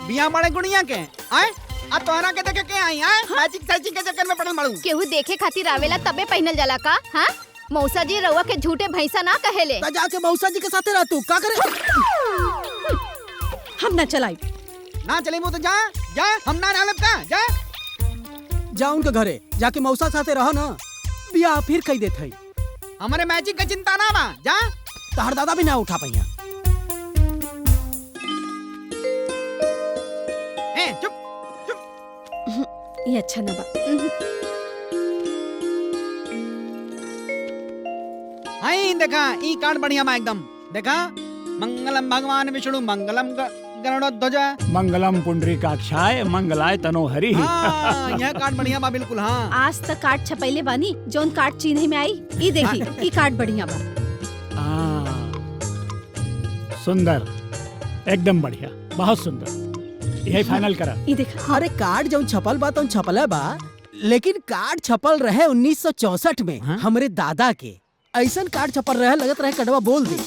S6: बिया बड़े गुड़िया के आए अब तोहरा के देखे के आई आए मैचिंग सैचिंग के चक्कर में पड़ल मारू।
S2: केहू देखे खातिर आवेला तबे पहनल जाला का? हाँ मौसा जी रउआ के झूठे भैंसा ना कहेले।
S5: ता जाके मौसा जी के साथे रह तू का करे।
S10: हम ना चलाई
S6: ना चली वो तो जा जा हम ना रहब का जा
S5: जा उनके घरे जाके मौसा साथे रह ना बिया फिर कही देत है।
S6: हमारे मैचिंग का चिंता ना बा जा
S5: तहर दादा भी ना उठा पहिया।
S6: ए चुप
S10: ये अच्छा ना बा।
S6: आई देखा ई कार्ड बढ़िया बा एकदम देखा मंगलम भगवान विष्णु मंगलम गरुड़ध्वज
S7: मंगलम पुंडरीकाक्षाय मंगलाय तनोहरि।
S6: हाँ, यह कार्ड बढ़िया बा बिल्कुल। हाँ
S16: आज तक कार्ड छपैले बानी जोन कार्ड चिन्ह में आई ई देखी ई कार्ड बढ़िया बा।
S7: सुंदर एकदम बढ़िया बहुत सुंदर यही फाइनल करा।
S10: ई देखा
S5: अरे कार्ड जौन छपल बा तौन छपल बा लेकिन कार्ड छपल रहे 1964 में हमरे दादा के ऐसन कार्ड छपल रहे लगत रहे कटवा बोल दी।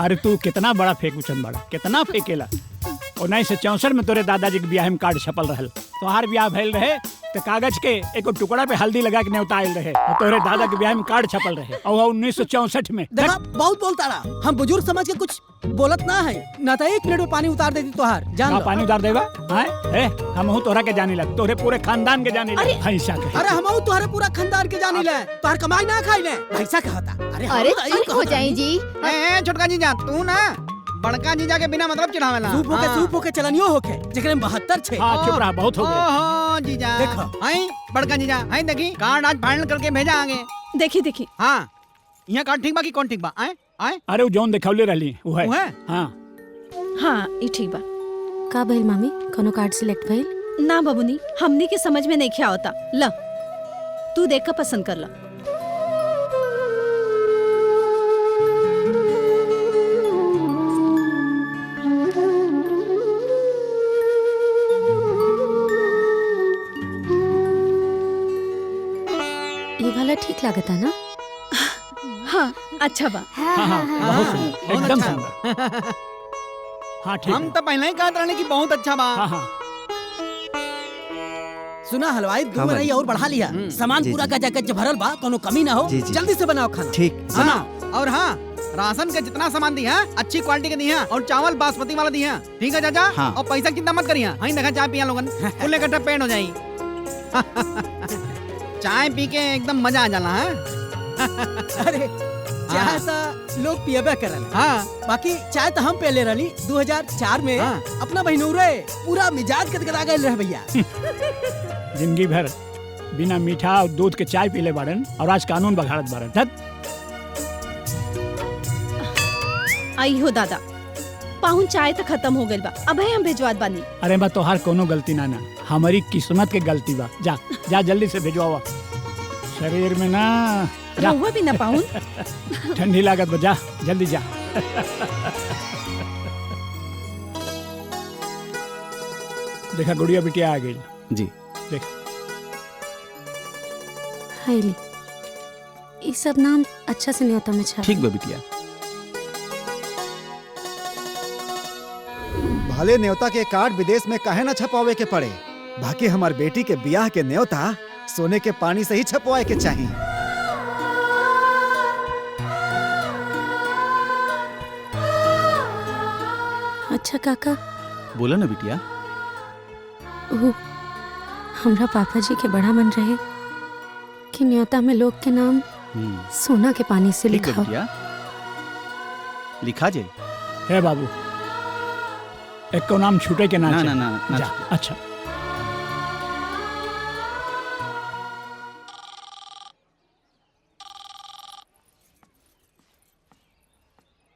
S7: अरे तू कितना बड़ा फेंकूचन बड़ा कितना फेंकेला। 1964 में तोरे दादाजी के ब्याह में कार्ड छपल रहल तोहार ब्याह भइल रहे तो कागज के एक टुकड़ा पे हल्दी लगा के न्योता आयल रहे और तोरे दादा के ब्याह में कार्ड छपल रहे और 1964 में।
S5: देखा बहुत बोलता रहा हम बुजुर्ग समझ के कुछ बोलत ना है ना तो 1 मिनट में पानी उतार देती तोहार जान लो।
S7: पानी उतार देगा हम तोहरा के जानी लग तोरे पूरे खानदान के जानी लग भैंसा के।
S5: अरे हम तोहरे पूरा खानदान के जानी ले तोहर कमाई ना खाई ले भैंसा कहता।
S2: अरे चुप हो जाई जी।
S6: ए छोटका जीजा तू ना बड़का जीजा के बिना मतलब चिढ़ावेला।
S5: सूप होके चलनियो होके जेकरे में 72 छे।
S7: हां चुप रहा बहुत हो गए।
S6: ओहो जीजा
S5: देखो
S6: आई बड़का जीजा आई देखी कार्ड आज फाइनल करके भेजा आगे।
S10: देखी देखी
S6: हां यहां कार्ड ठीक बा कि कौन ठीक बा आए आए।
S7: अरे वो जौन दिखौले रहली वो है। हां
S10: हां ई ठीक बा।
S1: का भइल मामी कोनो कार्ड सिलेक्ट भइल?
S10: ना बबुनी हमनी के समझ में नहीं क्या होता। ला तू देख कर पसंद कर ला।
S1: ये वाला ठीक लागता ना?
S10: हाँ अच्छा बा।
S7: हाँ बहुत सुंदर एकदम सुंदर। हाँ ठीक
S6: हम तो पहले ही कहते रहने की बहुत अच्छा बा।
S7: हाँ
S5: सुना हलवाई 2 महीने और बढ़ा लिया सामान पूरा का जगह भरल बा कोनो कमी ना हो जल्दी से बनाओ खाना।
S17: ठीक
S6: सुना और हाँ राशन का जितना सामान दिया अच्छी क्वालिटी के दिया और चावल बासमती वाला दिया ठीक है चाचा।
S17: हाँ।
S6: और पैसा की चिंता मत करिए वहीं देखा चाय पिया लोगन फुल इकट्ठा पेट हो जाई। चाय पी के एकदम मजा आ जाला है।
S5: अरे चाय तो लोग पियबे करल।
S6: हाँ
S5: बाकी चाय तो हम पहले रही 2004 में अपना बहिनौरे पूरा मिजाज गदगदा गइल रहे भैया।
S7: जिंदगी भर बिना मीठा और दूध के चाय पीले बाड़न और आज कानून बघाड़त बाड़न।
S10: आई हो दादा पाहुन चाय तो खत्म हो गइल बा अब हम भेजवात बानी।
S7: अरे बा तोहार कोनो गलती ना हमारी किस्मत के गलती बा। जा जा जल्दी से भेजवावा शरीर में ना
S10: रहुआ भी ना पाहुन
S7: ठंडी लागत बा जा जल्दी जा। देखा गुड़िया बिटिया आ गई
S18: जी
S7: देख।
S1: हाईली ये सब नाम अच्छा से नहीं होता मैं छा।
S18: ठीक बा बिटिया।
S4: भले न्योता के कार्ड विदेश में काहे ना छपावे के पड़े बाकी हमार बेटी के ब्याह के न्योता सोने के पानी से ही छपवाए के चाहिए।
S1: अच्छा काका
S18: बोला ना बिटिया।
S1: हमरा पापा जी के बड़ा मन रहे कि न्योता में लोग के नाम सोना के पानी से
S6: ठीक है
S1: लिखा
S6: बिटिया, लिखा जे।
S7: है बाबू, एक को नाम छूटे के ना
S6: ना,
S7: चाहे।
S6: ना, ना, ना
S7: जा,
S6: छूटे।
S7: अच्छा।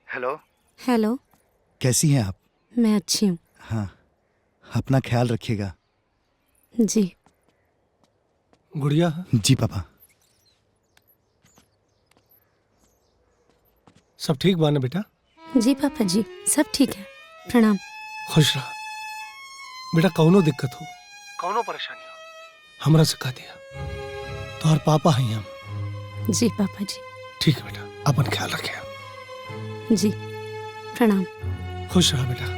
S11: हेलो।
S1: हेलो,
S11: कैसी हैं आप?
S1: मैं अच्छी हूँ।
S11: हाँ, अपना ख्याल रखिएगा।
S1: जी।
S9: गुड़िया।
S11: जी पापा।
S9: सब ठीक बाने बेटा?
S1: जी पापा जी, सब ठीक है। प्रणाम।
S9: खुश रहा बेटा। कौनो दिक्कत हो, कौनो परेशानी हो, हमरा से कह दिया। तोहर पापा हैं हम।
S1: जी पापा जी।
S9: ठीक है बेटा, अपन ख्याल रखे।
S1: जी, प्रणाम।
S9: खुश रहा बेटा।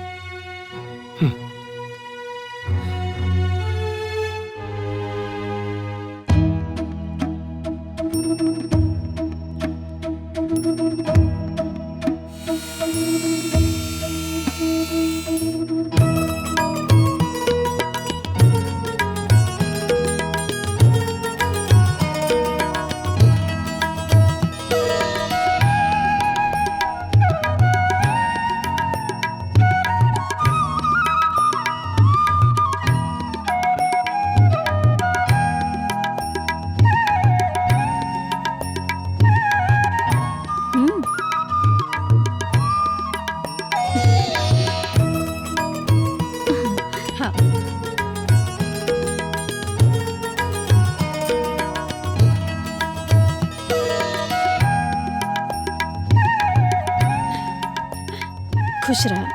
S10: खुश रहा।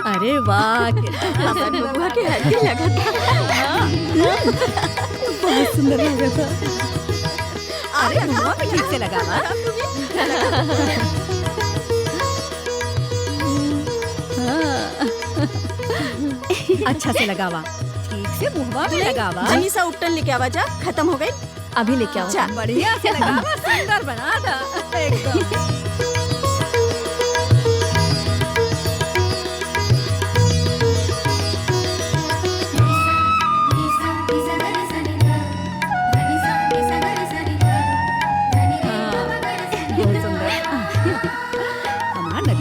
S10: अरे वाह, हमार बबुआ के हल्दी लगा था। बहुत सुंदर लगा था।
S19: अरे मुँह पे ठीक से लगा हुआ। अच्छा से लगावा, ठीक से मुँहवा पे लगावा।
S10: जहीं सा उपटन लेके आवा जा, खत्म हो गई। अभी लेके आओ।
S19: बढ़िया से लगावा, सुंदर बना था एकदम।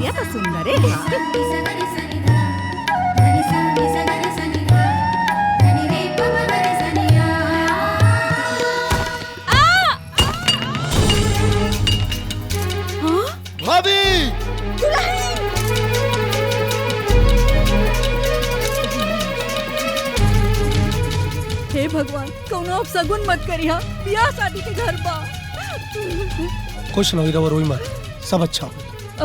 S19: तो सुंदर है।
S11: भाभी।
S19: हे भगवान, कौनो अब सगुन मत करिया, बियाह शादी के घर बा।
S9: खुश न हो रोई मत, सब अच्छा हो।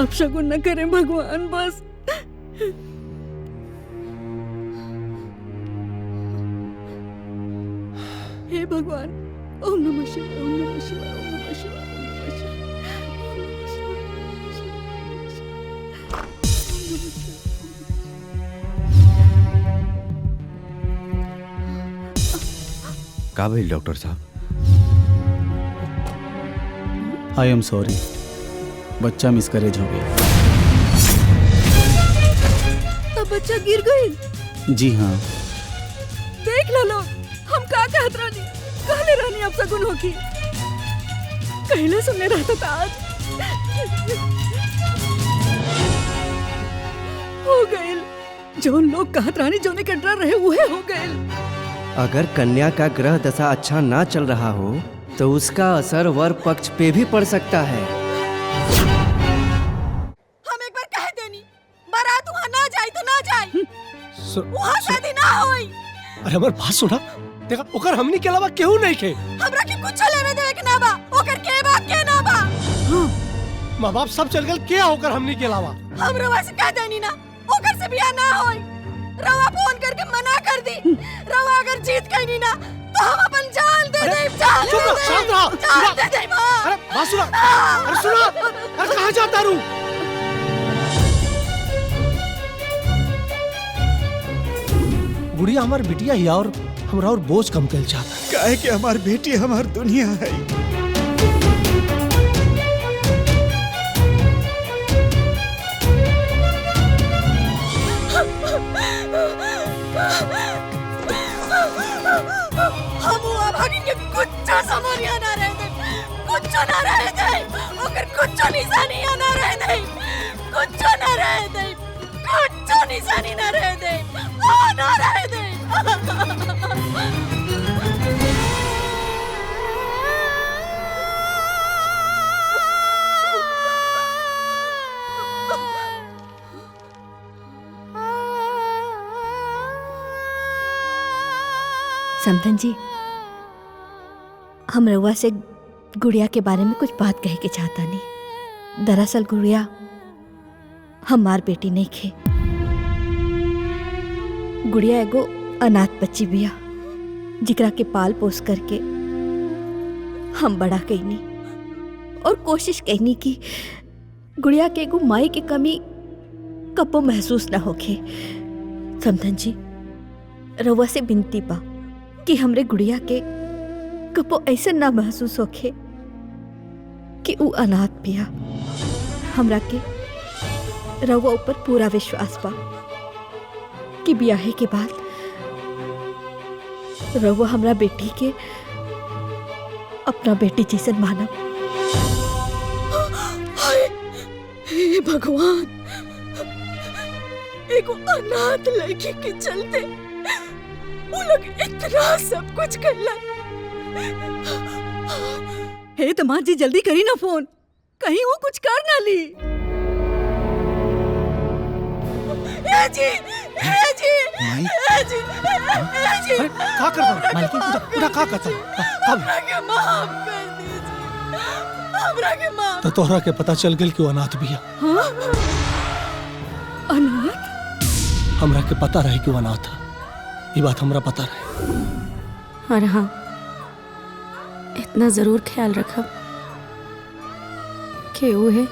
S19: अब शगुन न करें भगवान, बस। हे भगवान, ओम नमः शिवाय, ओम नमः शिवाय, ओम नमः शिवाय, ओम नमः
S15: का भइल डॉक्टर साहब?
S6: आई एम सॉरी, बच्चा मिसकैरेज हो गया।
S19: तब बच्चा गिर गई।
S6: जी हाँ।
S19: देख लो लोग, हम का कहत रहनी, कहले रहनी अब सगुन होगी। कहले सुनने रहता था आज। हो गए जो लोग कहत रहनी, जो ने डर रहे वहे हो गए।
S17: अगर कन्या का ग्रह दशा अच्छा ना चल रहा हो तो उसका असर वर पक्ष पे भी पड़ सकता है।
S16: हम एक बार कह देनी, बारात वहाँ ना जाए तो ना जाए, वहाँ शादी ना होई।
S9: अरे हमार बात सुना, देखा ओकर हमनी के अलावा केहू नहीं के।
S16: हमरा के कुछ लेवे देवे के ना बा, ओकर के बा के ना बा।
S9: माँ बाप सब चल गए, क्या होकर हमनी के अलावा।
S16: हम रवा से कह देनी ना, ओकर से बियाह ना होई। रवा फोन करके मना कर दी। रवा अगर जीत गई ना तो हम अपन जान दे दे। जान
S9: चुप रहो, शांत रहो।
S16: जान दे दे मां।
S9: अरे बात सुना, अरे सुना, अरे कहाँ जाता रू? गुड़िया हमार बिटिया ही और हमरा और बोझ कम कर चाहता।
S4: काहे कि हमार बेटी हमार दुनिया है।
S19: कुछ सामान यहाँ ना रह दे, कुछ ना रह दे, अगर कुछ निशानी यहाँ ना रह दे, कुछ ना रह दे, कुछ निशानी ना रह दे, ना रह दे।
S3: समधन जी, हम रउआ से गुड़िया के बारे में कुछ बात कहे के चाहता नहीं। दरअसल गुड़िया हमार बेटी नहीं खे। गुड़िया एगो अनाथ बच्ची बिया, जिकरा के पाल पोस करके हम बड़ा कईनी और कोशिश कईनी कि गुड़िया के एगो माई की कमी कबो महसूस ना होखे। समधन जी, रउआ से बिनती बा कि हमरे गुड़िया के कबो ऐसे ना महसूस होखे कि ऊ अनाथ बिया। हमरा के रउआ ऊपर पूरा विश्वास बा कि ब्याहे के बाद रउआ हमरा बेटी के अपना बेटी जैसन मानब।
S19: हे भगवान, एगो अनाथ लड़की के चलते वो लोग इतना सब कुछ करला। हे दामाद जी, जल्दी करी ना फोन, कहीं वो कुछ कर ना ली। हे जी, हे जी, हे जी, हे जी,
S9: क्या करता हूँ मालकिन? पूरा क्या करता हूँ?
S19: हमरा के माफ कर दीजिए, हमरा के माफ।
S9: तो तोहरा के पता चल गल कि वो अनाथ बिया।
S19: हाँ? अनाथ?
S9: हमरा के पता रहे कि वो अनाथ है, ये बात हमरा पता रहे।
S1: और हाँ, इतना जरूर ख्याल रखब कि वो है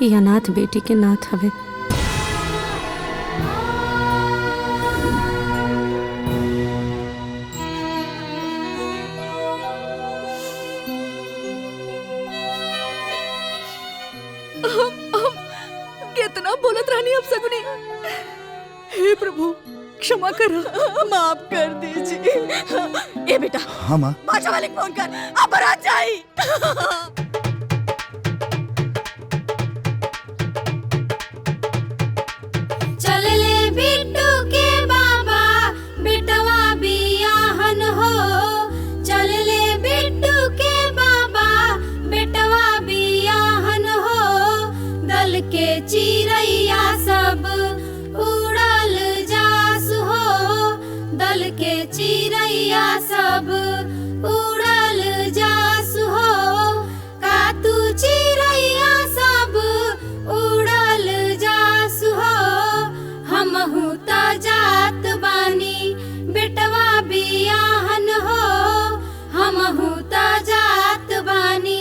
S1: ये अनाथ बेटी के नाथ हवे।
S19: हम कितना बोलत रहनी अब सगुनी। हे प्रभु, क्षमा करो, माफ कर दीजिए। ए बेटा,
S11: हाँ माँ।
S19: बाजा वाले को फोन कर, अब बारात जाई।
S8: चल ले बिट्टू के बाबा, बेटवा बियाहन हो। चल ले बिट्टू के बाबा, बेटवा बियाहन हो। दल के चिरैया सब उड़ल जास हो। दल के चिरैया सब उड़ल जास हो। का तू चिरैया सब उड़ल जास हो। हमहू त जात बानी, बेटवा बियाहन हो। हमहू त जात बानी।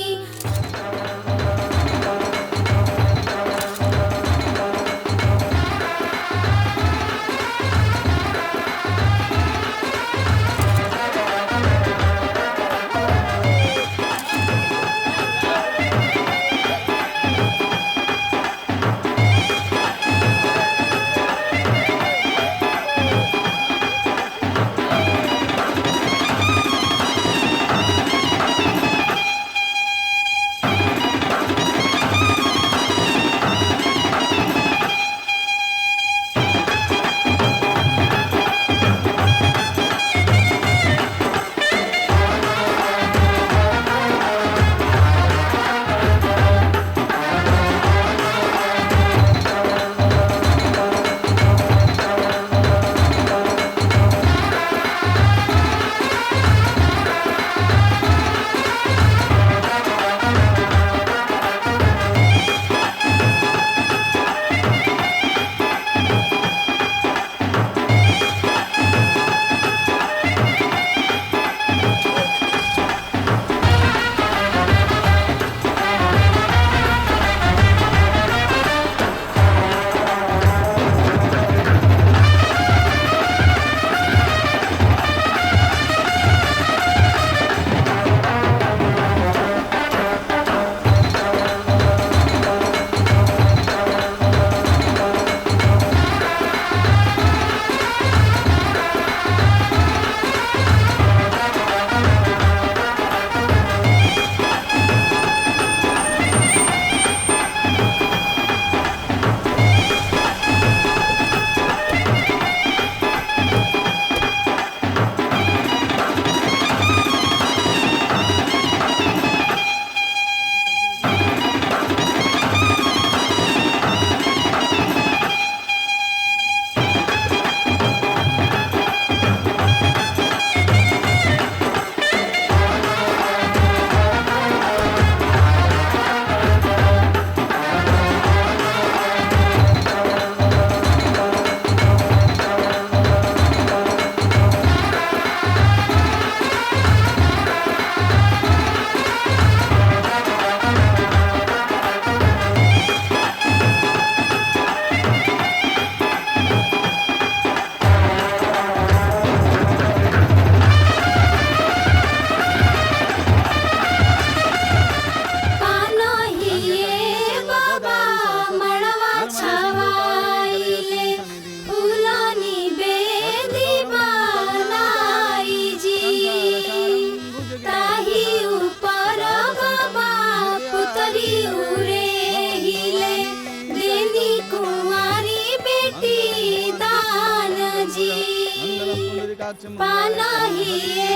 S8: पानाहिए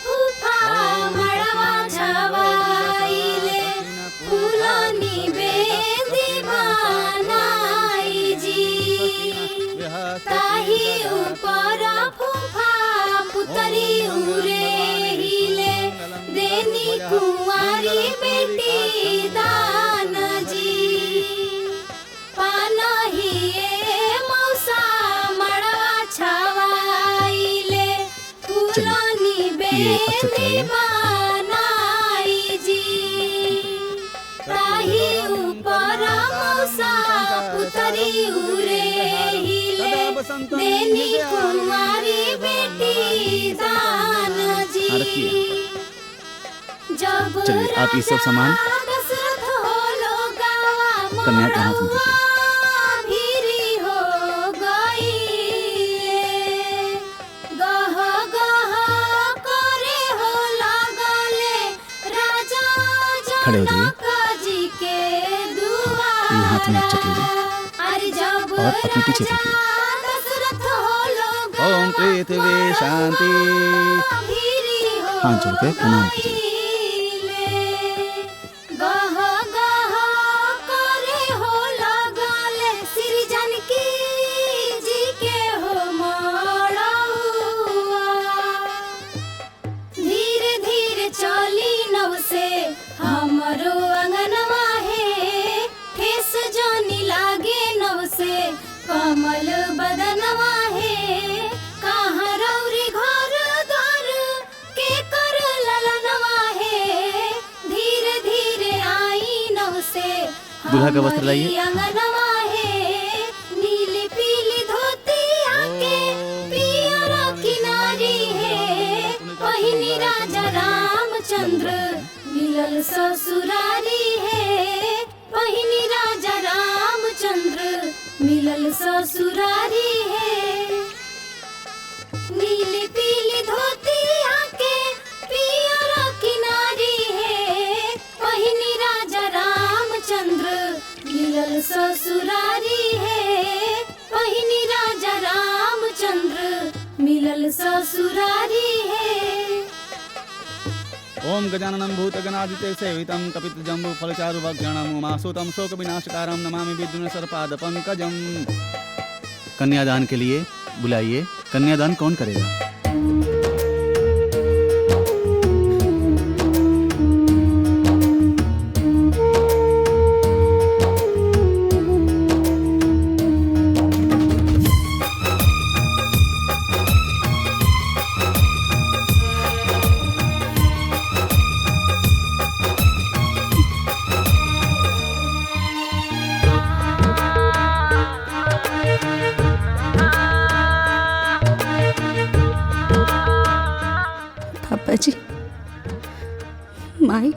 S8: फूफा मड़वा छवाइले फूलनी बेदी बनाई जी ताही ऊपर फूफा पुतरी उरे हिले देनी कुंवारी बेटी दान जी पानाहिए मौसा मड़वा छवाइले फूलनी बेदी बनाई जी ताही ऊपर मौसा पुतरी उरे हिले देनी कुंवारी बेटी दान जी जब
S6: चलिए आप ये सब सामान कन्या के हाथ में दीजिए।
S8: भीरी हो गई गह गह करे हो लगले राजा
S6: खड़े हो जाइए।
S8: जनक जी के दुआ
S6: ये हाथ में अक्षत लीजिए
S8: अरे जब
S6: और अपने पीछे फेंकिए।
S8: दशरथ हो लोग
S18: ओम पृथ्वी शांति।
S6: हाथ जोड़ के प्रणाम कीजिए।
S8: गह गह करे हो लगले श्री जानकी जी के हो मड़उआ धीरे धीरे चली नव से हमरो अंगनवा है ठेस जानी लागे नव से कमल बदनवा है कहाँ रौरी घर द्वार के कर ललनवा है धीरे धीरे आई नव से
S6: दूल्हा का वस्त्र लाइए।
S8: अंगनवा है नीली पीली धोती आके पियर किनारी है पहिनी राजा रामचंद्र मिलल ससुरारी है पहिनी राजा रामचंद्र मिलल ससुरारी है नीली पीली धोती आके पियर किनारी है पहिनी राजा रामचंद्र मिलल ससुरारी है पहिनी राजा रामचंद्र मिलल ससुरारी है
S18: ओम गजाननं भूतगणादिते सेवितं कपितजम्बू फलचारुभक्षणं उमासुतं शोकविनाशकारं नमामि विद्युन्सर्पादपङ्कजं। कन्यादान के लिए बुलाइए। कन्यादान कौन करेगा?
S1: पापा जी माई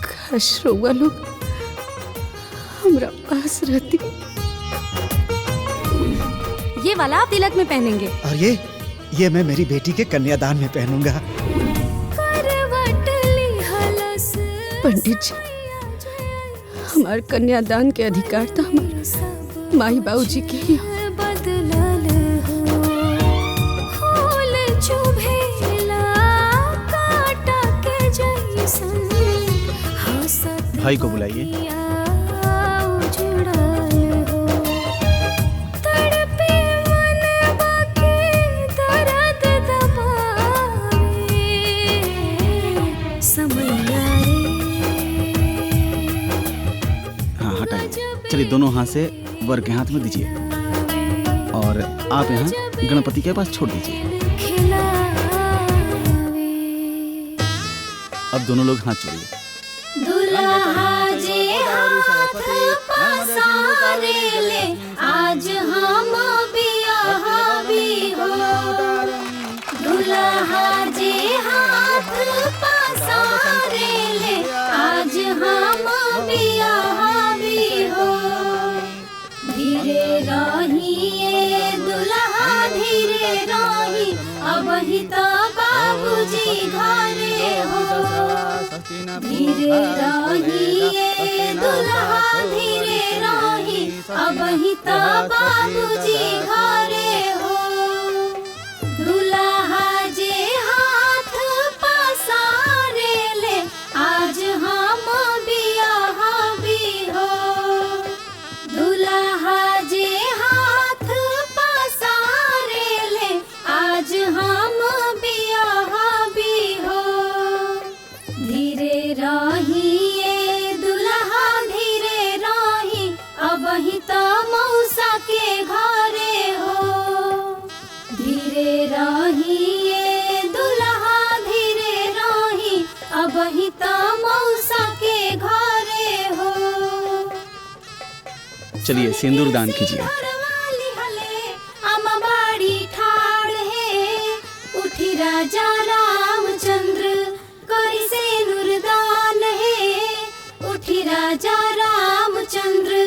S1: खश रहुआ लोग हमरा पास रहती ये वाला आप तिलक में पहनेंगे
S4: और ये मैं मेरी बेटी के कन्यादान में पहनूंगा।
S1: पंडित जी हमारे कन्यादान के अधिकार था हमारा माई बाबू जी के ही
S6: भाई को बुलाइए। हाँ हटाइए। चलिए दोनों हाथ से वर के हाथ में दीजिए और आप यहाँ गणपति के पास छोड़ दीजिए। अब दोनों लोग हाथ जोड़िए।
S8: दुल्हा जे हाथ पसारे ले आज हम बियाह भी हो दुल्हा जे हाथ पसारे ले आज हम बियाह भी हो धीरे रहिए दुल्हा धीरे रही अब ही तो बाबूजी घरे हो धीरे रहिए दुल्हा धीरे रही अब ही तो बाबूजी घरे हो दुल्हा
S6: चलिए सिंदूर दान कीजिए।
S8: अमबाड़ी ठाड़ है उठी राजा रामचंद्र करी से नुरदान है उठी राजा रामचंद्र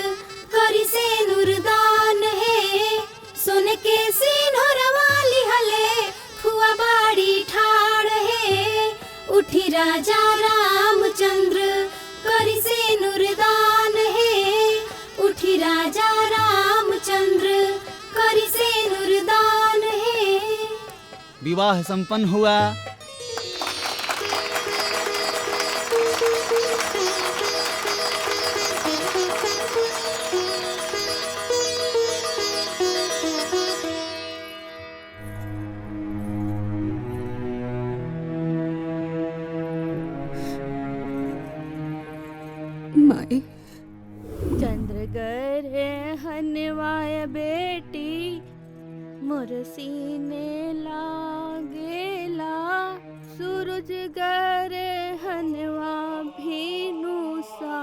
S8: करी से नुरदान है सुन के सिंहर वाली हले फुआ बाड़ी ठाड़ है उठी राजा रामचंद्र करी से नुरदान है उठी राजा रामचंद्र करी से नुरदान है।
S6: विवाह संपन्न हुआ।
S19: माई
S3: चंद्र गरे हनवाय बेटी मोर सीने लागेला सूरज गरे हनवा भीनु सा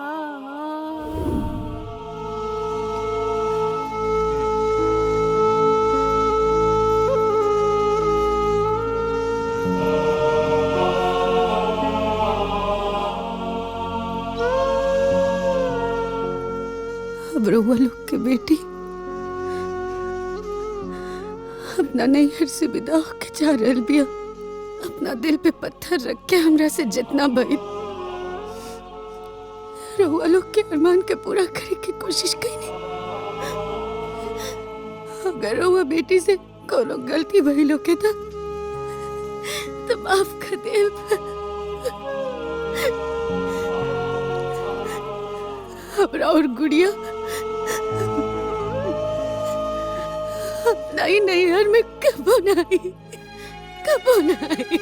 S19: अब रउआ लोग के बेटी अपना नैहर से विदा होके जा रहल बिया। अपना दिल पे पत्थर रख के हमरा से जितना भई रउआ लोग के अरमान के पूरा करे की कोशिश कईनी। अगर रउआ बेटी से कोनो गलती भइल होके तो माफ कर दे। हमरा और गुड़िया अपना ही नैहर में कबो नहीं कबो नहीं।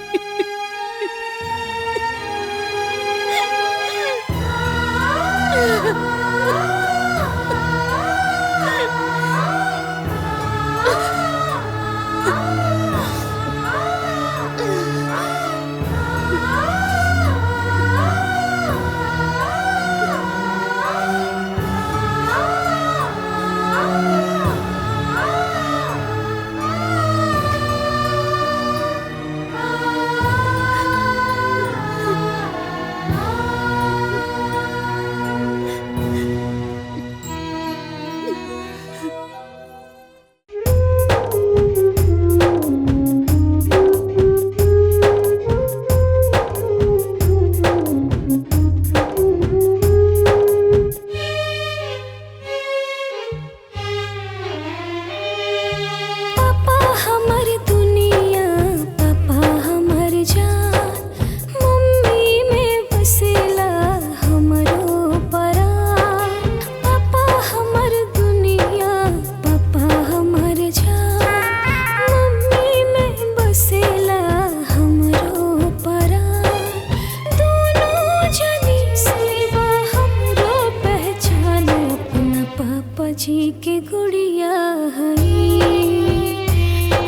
S8: जी के गुड़िया हई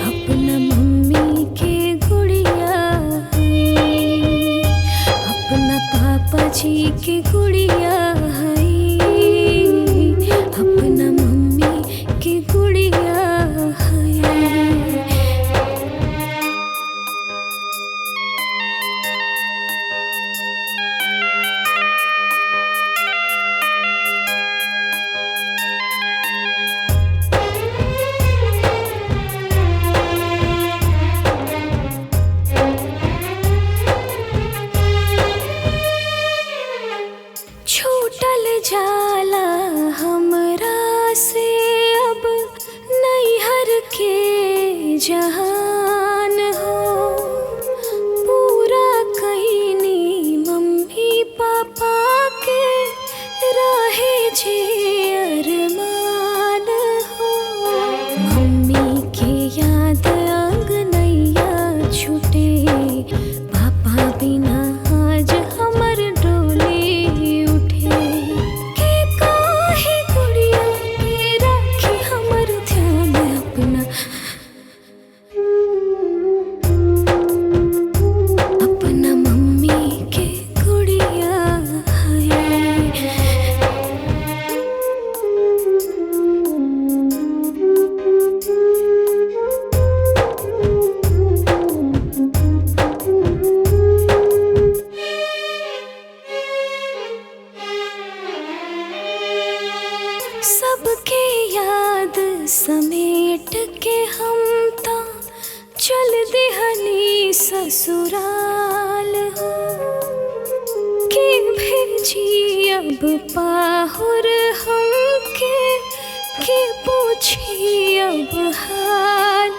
S8: अपना मम्मी के गुड़िया हई अपना पापा जी के गुड़िया हई अपना मम्मी के गुड़िया हई। छूटल जाला हमरा से अब नैहर के जहान हो पूरा कईनी मम्मी पापा के रहे जे अरमान हो मम्मी के याद अंगनैया छूटे पापा बिना आज हमर डोली उठे के काहे गुड़िया के राखी हमर ध्यान अपना ससुराल हो के भेजी अब पाहुर हमके के पूछी अब हाल